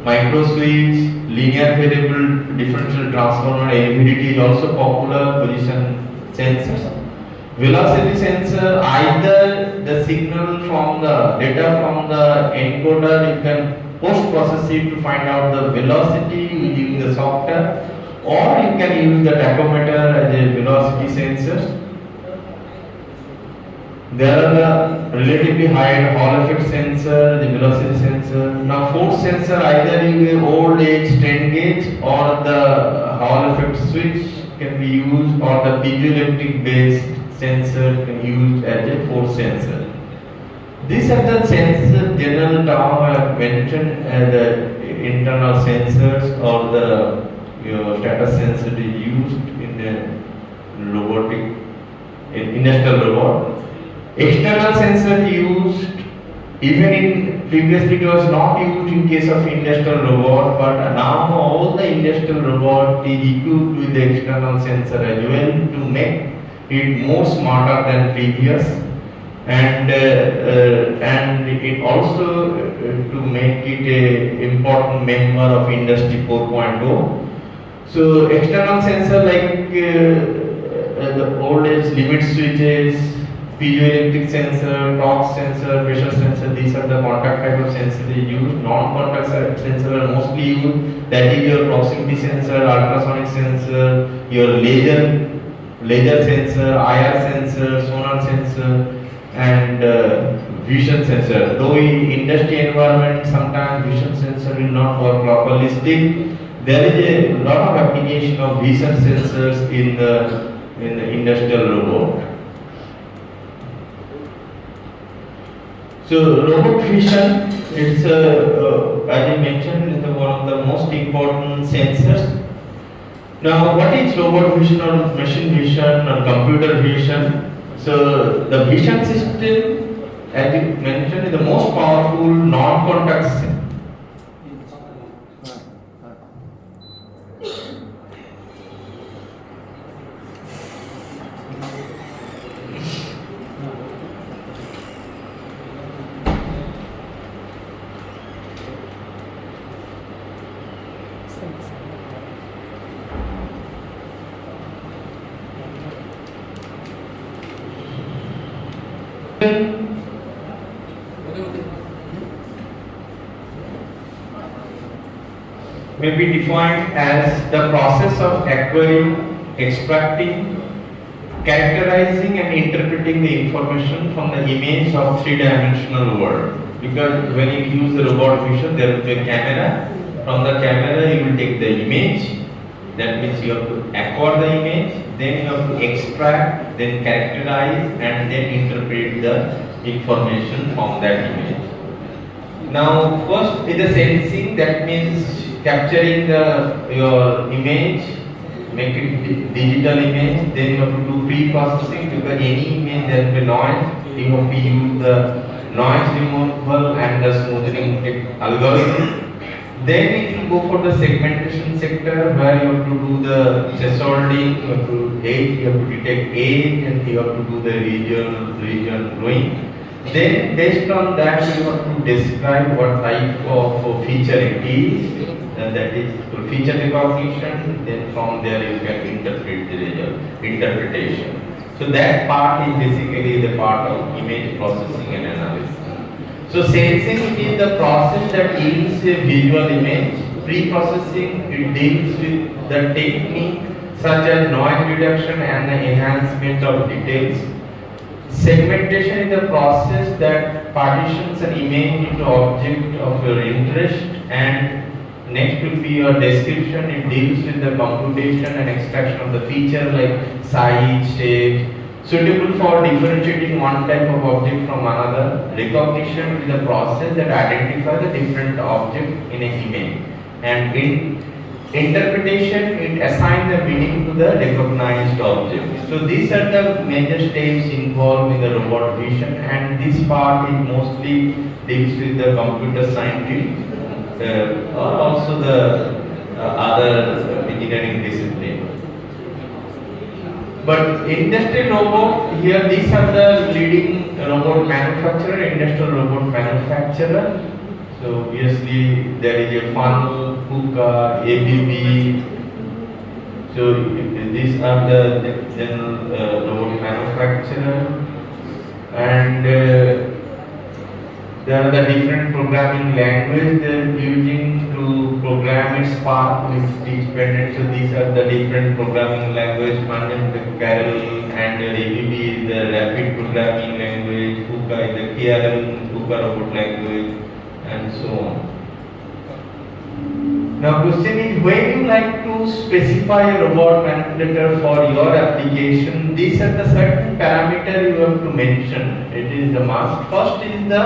Microswitch, linear variable differential transformer, LVDT is also popular position sensors. Velocity sensor, either the signal from the data from the encoder, you can post process it to find out the velocity using the software, or you can use the tachometer as a velocity sensor. There are the relatively high Hall effect sensor, the velocity sensor. Now force sensor, either you have old age strain gauge or the Hall effect switch can be used, or the piezoelectric based sensor can be used as a force sensor. These are the sensor general term I have mentioned as the internal sensors or the status sensor is used in the robotic, in industrial robot. External sensor used even in previously it was not used in case of industrial robot, but now all the industrial robot is equipped with the external sensor as well to make it more smarter than previous, and it also to make it a important member of industry 4.0. So external sensor like the old age limit switches, piezoelectric sensor, torque sensor, pressure sensor, these are the contact type of sensor they use. Non-contact sensor are mostly used, that is your proximity sensor, ultrasonic sensor, your laser sensor, IR sensor, sonar sensor, and vision sensor. Though in industry environment sometimes vision sensor will not work properly, still there is a lot of application of vision sensors in the industrial robot. So robot vision, it's as I mentioned, is one of the most important sensors. Now, what is robot vision or machine vision or computer vision? So the vision system, as you mentioned, is the most powerful non-contact system. May be defined as the process of acquiring, extracting, characterizing and interpreting the information from the image of three-dimensional world. Because when you use the robot vision, there will be a camera. From the camera you will take the image. That means you have to acquire the image, then you have to extract, then characterize and then interpret the information from that image. Now first is the sensing, that means capturing your image, make it digital image, then you have to do pre-processing, because any image there will be noise, you have to use the noise removal and the smoothing algorithm. Then if you go for the segmentation sector, where you have to do the thresholding, you have to detect age, and you have to do the region drawing. Then based on that you have to describe what type of feature it is, and that is feature recognition. Then from there you can interpret the result, interpretation. So that part is basically the part of image processing and analysis. So sensing is the process that yields a visual image. Pre-processing, it deals with the technique such as noise reduction and the enhancement of details. Segmentation is the process that partitions an image into object of your interest, and next will be your description. It deals with the computation and extraction of the feature like size, shape, suitable for differentiating one type of object from another. Recognition is the process that identifies the different object in an image, and in interpretation it assigns the meaning to the recognized object. So these are the major steps involved in the robot vision, and this part is mostly deals with the computer science or also the other engineering discipline. But industrial robot, here these are the leading robot manufacturer, industrial robot manufacturer. So obviously there is a FANU, KUKA, ABB. So these are the general robot manufacturer, and there are the different programming language they are using to program its part with each pendant. So these are the different programming language. FANU, Carol, and ABB is the rapid programming language. KUKA is the KRL, KUKA robot language, and so on. Now question is, when you like to specify a robot manipulator for your application, these are the certain parameters you have to mention. It is the must. First is the,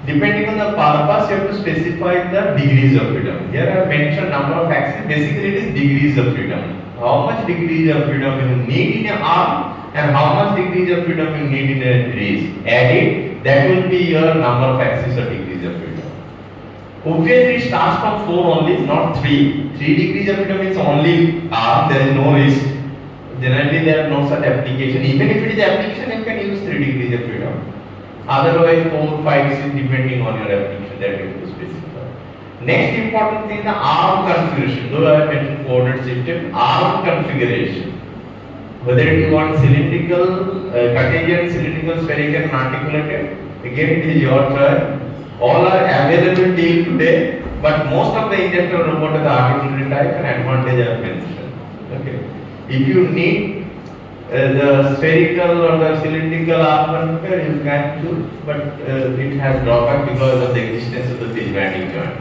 depending on the purpose, you have to specify the degrees of freedom. Here I have mentioned number of axes. Basically it is degrees of freedom. How much degrees of freedom you need in an arm and how much degrees of freedom you need in a race. Add it, that will be your number of axes or degrees of freedom. Obviously it starts from 4 only, not 3. 3 degrees of freedom is only arm, there is no risk. Generally there are no such application. Even if it is application, you can use 3 degrees of freedom. Otherwise 4, 5, 6 depending on your application that you have to specify. Next important thing is the arm configuration. Though I have mentioned coordinate system, arm configuration. Whether you want cylindrical, Cartesian, cylindrical, spherical, and articulated, again it is your choice. All are available till today, but most of the industrial robots are the articulated type, and advantage I have mentioned. Okay. If you need the spherical or the cylindrical arm configure, you can choose, but it has drawback because of the existence of the prismatic joint.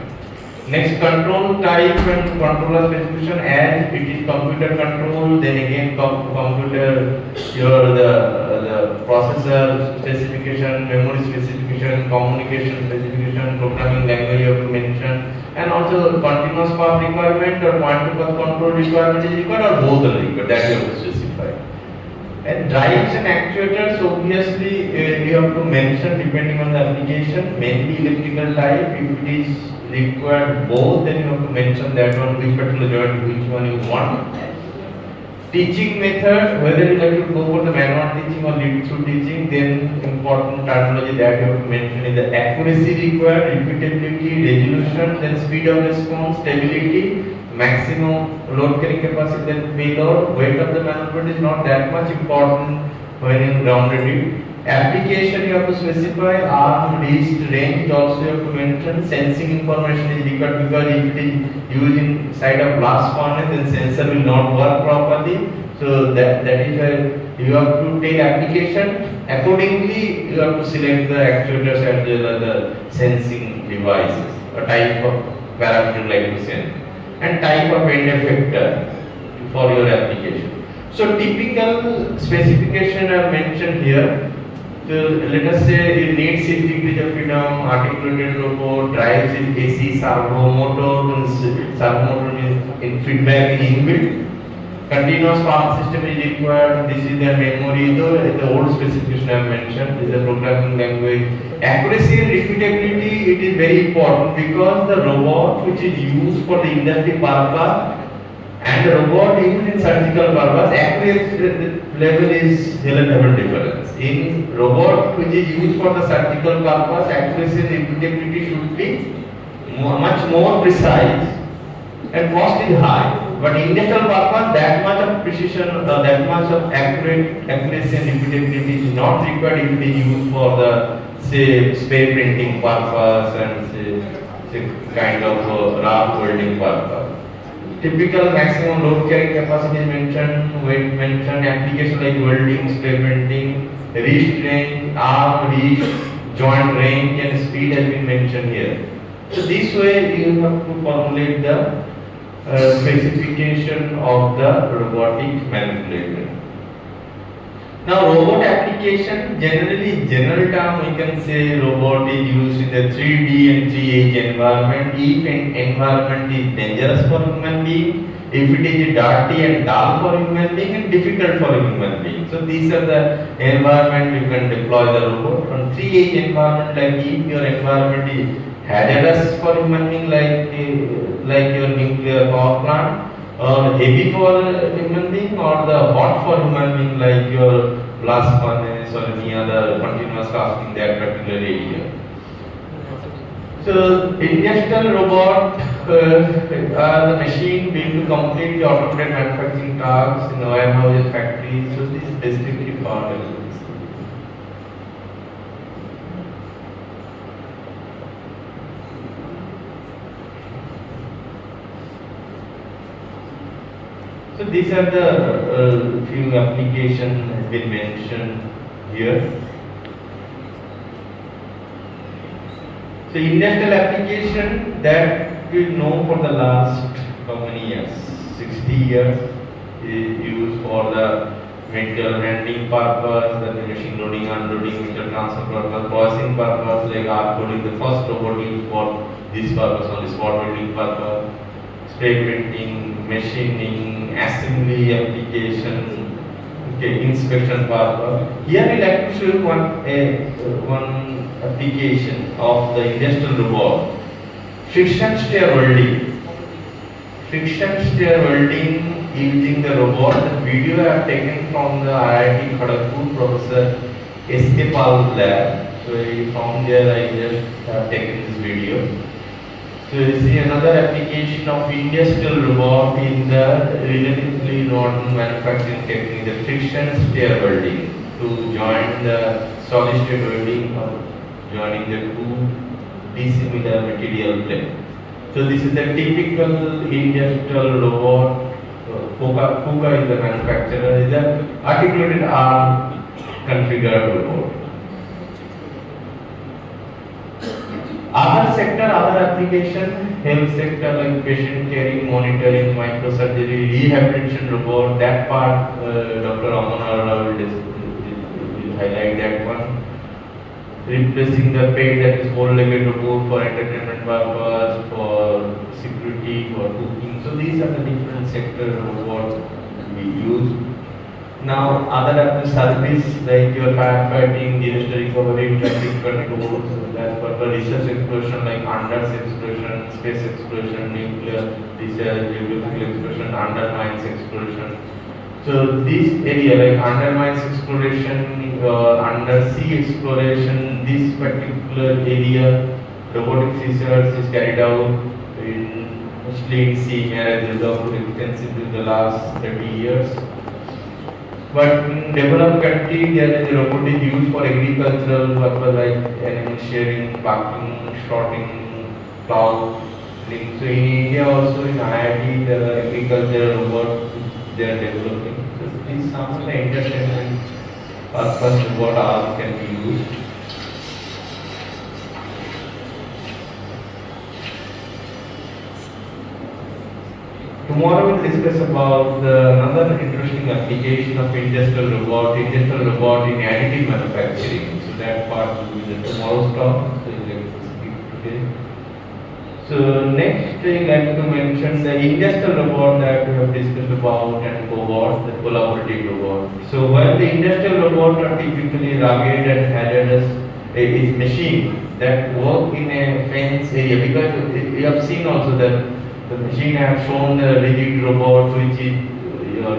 Next, control type and controller specification. As it is computer control, then again computer, the processor specification, memory specification, communication specification, programming language you have to mention, and also continuous path requirement or point to path control requirement is required, or both are required. That you have to specify. And drives and actuators, obviously you have to mention depending on the application, mainly electrical type. If it is required both, then you have to mention that one, which particular joint, which one you want. Teaching method, whether you like to go for the manual teaching or lead through teaching, then important terminology that you have to mention is the accuracy required, repeatability, resolution, then speed of response, stability, maximum load carrying capacity, then payload. Weight of the manipulator is not that much important when you grounded it. Application you have to specify, arm, wrist, range also you have to mention. Sensing information is required because if it is used inside a blast furnace, then sensor will not work properly. So that is why you have to take application. Accordingly, you have to select the actuators as well as the sensing devices, a type of parameter like to sense, and type of end effector for your application. So typical specification I have mentioned here. So let us say you need 6 degrees of freedom, articulated robot, drives in AC, servo motor, servo motor is in feedback in inbuilt. Continuous path system is required. This is the memory, the old specification I have mentioned. This is the programming language. Accuracy and repeatability, it is very important because the robot which is used for the industry purpose and the robot used in surgical purpose, accuracy level is level difference. In robot which is used for the surgical purpose, accuracy and repeatability should be much more precise and cost is high. But in industrial purpose, that much of precision, that much of accuracy and repeatability is not required if it is used for the say spray printing purpose and say kind of rough welding purpose. Typical maximum load carrying capacity is mentioned, weight mentioned, application like welding, spray painting, wrist range, arm reach, joint range and speed has been mentioned here. So this way you have to formulate the specification of the robotic manipulator. Now robot application, generally general term we can say robot is used in the 3D and 3H environment if an environment is dangerous for human being, if it is dirty and dull for human being and difficult for human being. So these are the environment you can deploy the robot. On 3H environment, like if your environment is hazardous for human being like your nuclear power plant, or heavy for human being, or the hot for human being like your blast furnace or any other continuous casting that particular area. So industrial robot are the machine built to complete the automated manufacturing tasks in warehouse and factories. So this is descriptive part of this. So these are the few applications have been mentioned here. So industrial application that we know for the last how many years? 60 years is used for the material handling purpose, the machine loading, unloading, material transfer purpose, processing purpose, like R-coding, the first robot used for this purpose only, spot welding purpose, spray printing, machining, assembly application, okay, inspection purpose. Here we like to show you one application of the industrial robot. Friction stir welding. Friction stir welding using the robot. The video I have taken from the IIT Kharagpur Professor S.K. Pal lab. So from there I just have taken this video. So you see another application of industrial robot in the relatively modern manufacturing technique, the friction stir welding, to join the solid state welding or joining the two dissimilar material plane. So this is the typical industrial robot. Kuga is the manufacturer, is the articulated arm configured robot. Other sector, other application, health sector like patient caring, monitoring, microsurgery, rehabilitation robot, that part Dr. Amana will highlight that one. Replacing the pet, that is whole-legged robot for entertainment purpose, for security, for cooking. So these are the different sector robots we use. Now other service like your firefighting, disaster recovery, traffic control, that for the research exploration like undersea exploration, space exploration, nuclear research, geographical exploration, under mines exploration. So this area like under mines exploration, undersea exploration, this particular area, robotics research is carried out mostly in sea air as developed extensively in the last 30 years. But in developed country, there is a robot is used for agricultural purpose like animal shearing, packing, sorting, plow. So in India also in IIT there are agricultural robots they are developing. So these some of the entertainment purpose robot are can be used. Tomorrow we'll discuss about another interesting application of industrial robot in additive manufacturing. So that part will be the tomorrow's talk. So we'll speak today. So next I'd like to mention the industrial robot that we have discussed about and cobot, the collaborative robot. So while the industrial robots are typically rugged and hazardous, it is machine that work in a fence area, because you have seen also that the machine I have shown the rigid robot which is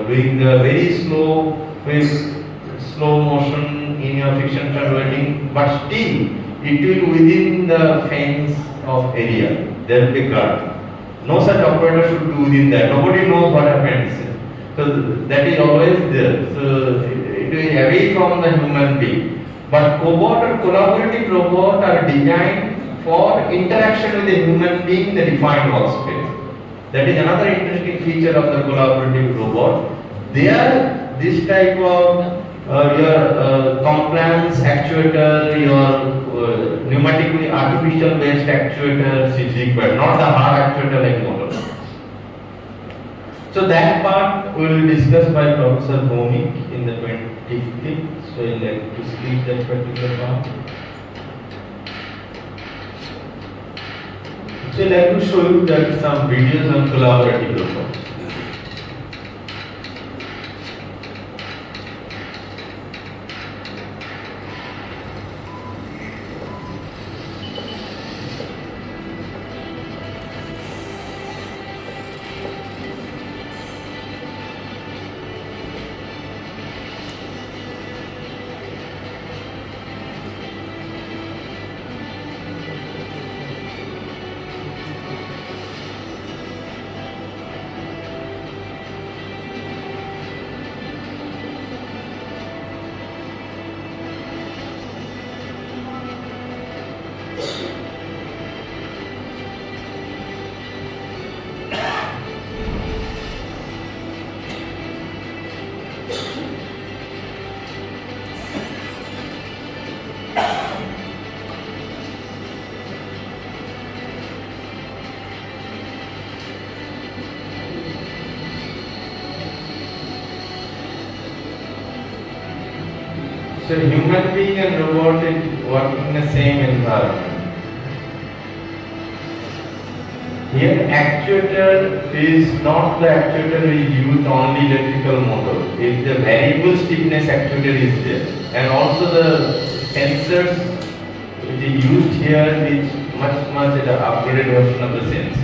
doing the very slow motion in your friction stir welding, but still it will within the fence of area. There will be guard. No such operator should do within that. Nobody knows what happens. So that is always there. So it is away from the human being. But cobot or collaborative robot are designed for interaction with a human being in the defined workspace. That is another interesting feature of the collaborative robot. There, this type of your compliance actuator, your pneumatically artificial based actuators is required, not the hard actuator like motor. So that part we will discuss by Professor Bhomik in the 25th. So I like to skip that particular part. So I like to show you that some videos on collaborative robots. So human being and robot is working in the same environment. Here actuator is not the actuator we use only electrical motor. If the variable stiffness actuator is there, and also the sensors which is used here is much an upgraded version of the sensor.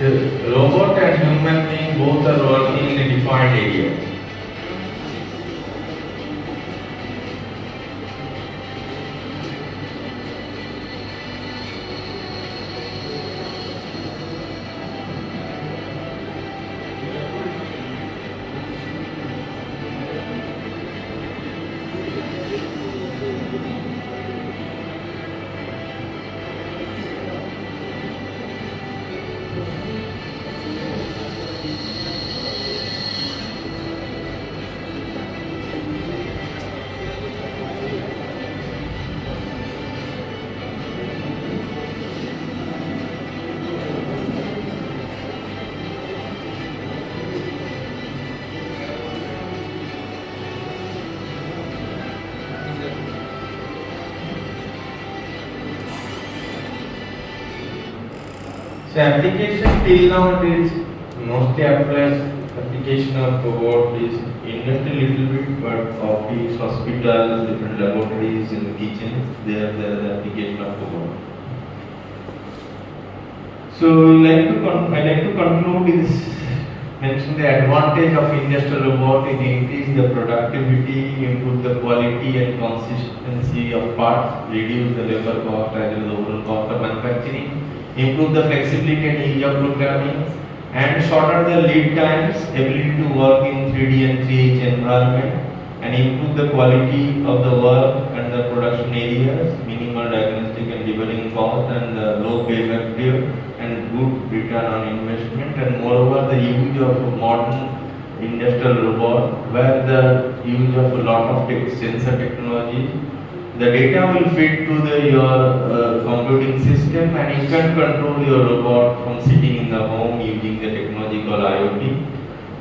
The robot and human being both are working in a defined area. So application till now is mostly application of robot is industry little bit, but office, hospitals, different laboratories, in the kitchens, there is the application of robot. So I like to conclude is mention the advantage of industrial robot is increase the productivity, improve the quality and consistency of parts, reduce the labor cost as well as the overall cost of manufacturing, improve the flexibility and ease of programming, and shorter the lead times, ability to work in 3D and 3H environment, and improve the quality of the work and the production areas, minimal diagnostic and debugging cost, and the low payback period, and good return on investment, and moreover the use of a modern industrial robot where the use of a lot of sensor technology. The data will feed to your computing system, and you can control your robot from sitting in the home using the technology called IoT.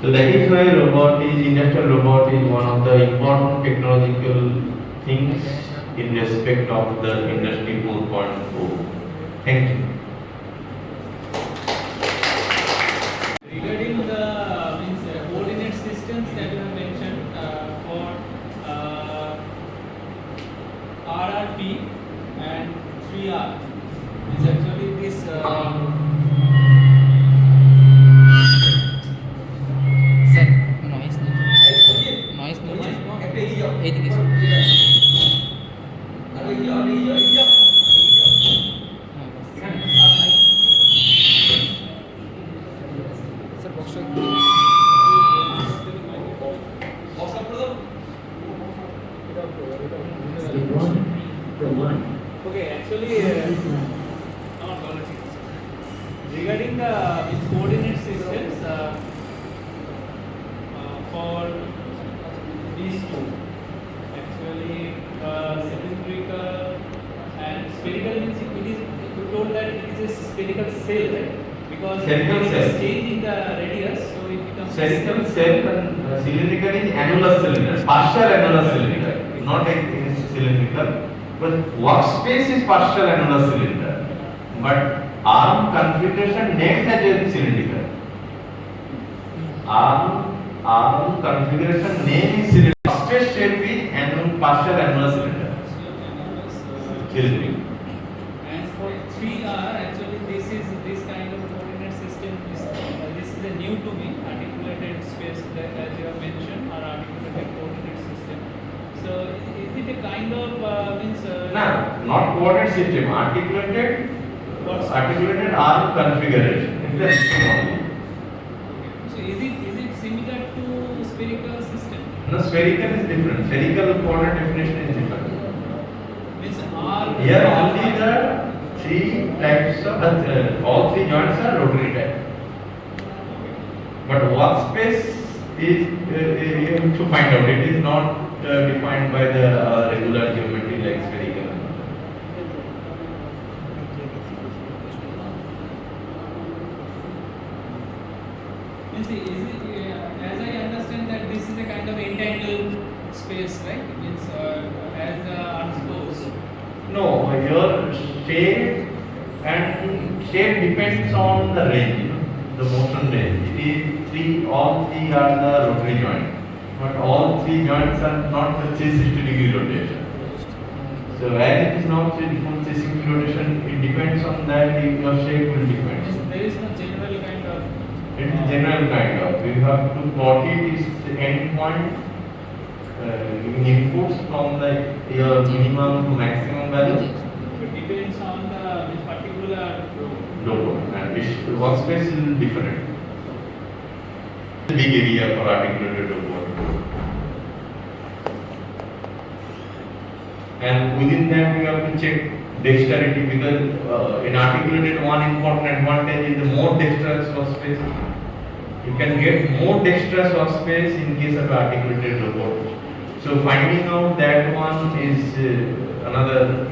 So that is why industrial robot is one of the important technological things in respect of the industry 4.0. Thank you. Regarding the coordinate systems that you have mentioned for RRP and 3R, is actually this Okay, actually, regarding the coordinate systems for these two, actually cylindrical and spherical means it is, you told that it is a spherical cell, right? Because Spherical it cell. is changing the radius, so it becomes Spherical cell and cylindrical is annular cylinder, partial annular cylinder, not a cylindrical. But workspace is partial annular cylinder. But arm configuration named as a cylindrical. Arm configuration name is cylinder. Workspace shape is partial annular cylinder. Cylindrical. And for 3R, actually this kind of coordinate system this is a new to me, articulated space that as you have mentioned, or articulated coordinate system. So is it a kind of means? No, not coordinate system. Articulated arm configuration. It's a system only. So is it similar to spherical system? No, spherical is different. Spherical coordinate definition is different. Means R. Here only the three types of all three joints are rotary type. But workspace is you have to find out. It is not defined by the regular geometry like spherical. Means is it, as I understand that this is a kind of entangled space, right? Means as the arms goes. No, your shape depends on the range, the motion range. It is all three are the rotary joint, but all three joints are not the 360-degree rotation. So as it is not 360 rotation, it depends on that your shape will depend. Means there is no general kind of. It is general kind of. You have to plot it is the end point. Giving inputs from your minimum to maximum value. It depends on the particular Logo and which workspace is different. Big area for articulated robot. And within that you have to check dexterity because in articulated one important advantage is the more dexterous workspace. You can get more dexterous workspace in case of articulated robot. So finding out that one is another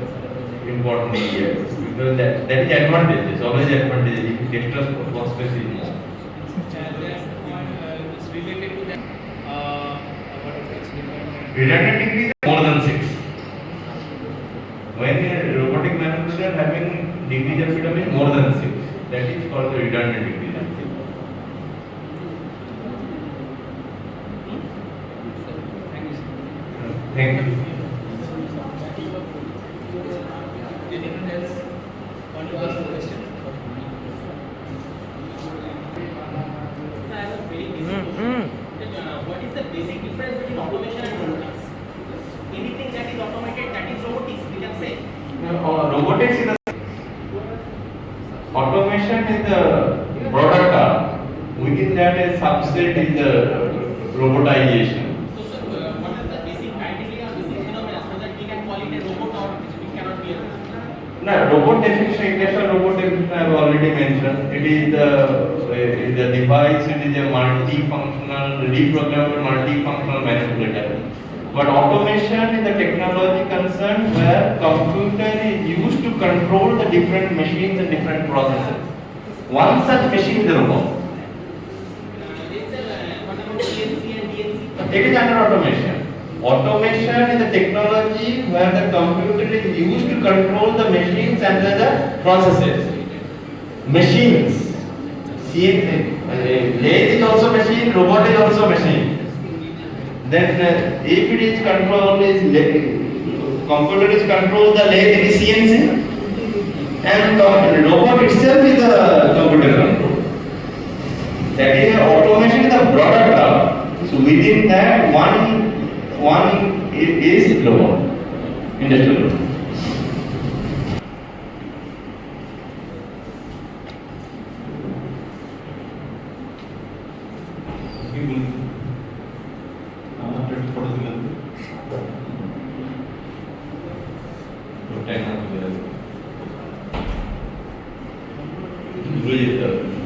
important area because that is advantage. It's always advantage if dexterous workspace is more. It's related to that. What is it? Redundant degree is more than 6. When a robotic manipulator having degrees of freedom is more than 6, that is called the redundant degree. Thank you. Anyone else want to ask a question? I have a very basic question. What is the basic difference between automation and robotics? Anything that is automated, that is robotics, we can say. Robotics is the automation is the broader term. Within that a subset is the robotization. So, sir, what is the basic idea or basic phenomena so that we can call it a robot or it cannot be a robot? No, robot definition, industrial robot definition I have already mentioned. It is the device, it is a multifunctional, reprogrammable multifunctional manipulator. But automation is the technology concerned where computer is used to control the different machines and different processes. One such machine is a robot. What about CNC and DNC? It is under automation. Automation is the technology where the computer is used to control the machines and the processes. Machines. Lathe is also machine, robot is also machine. Then if it is controlled, computer is controlled, the lathe is CNC. And robot itself is the computer control. That is automation is the broader term. So within that one is robot, industrial robot. people. Photos in the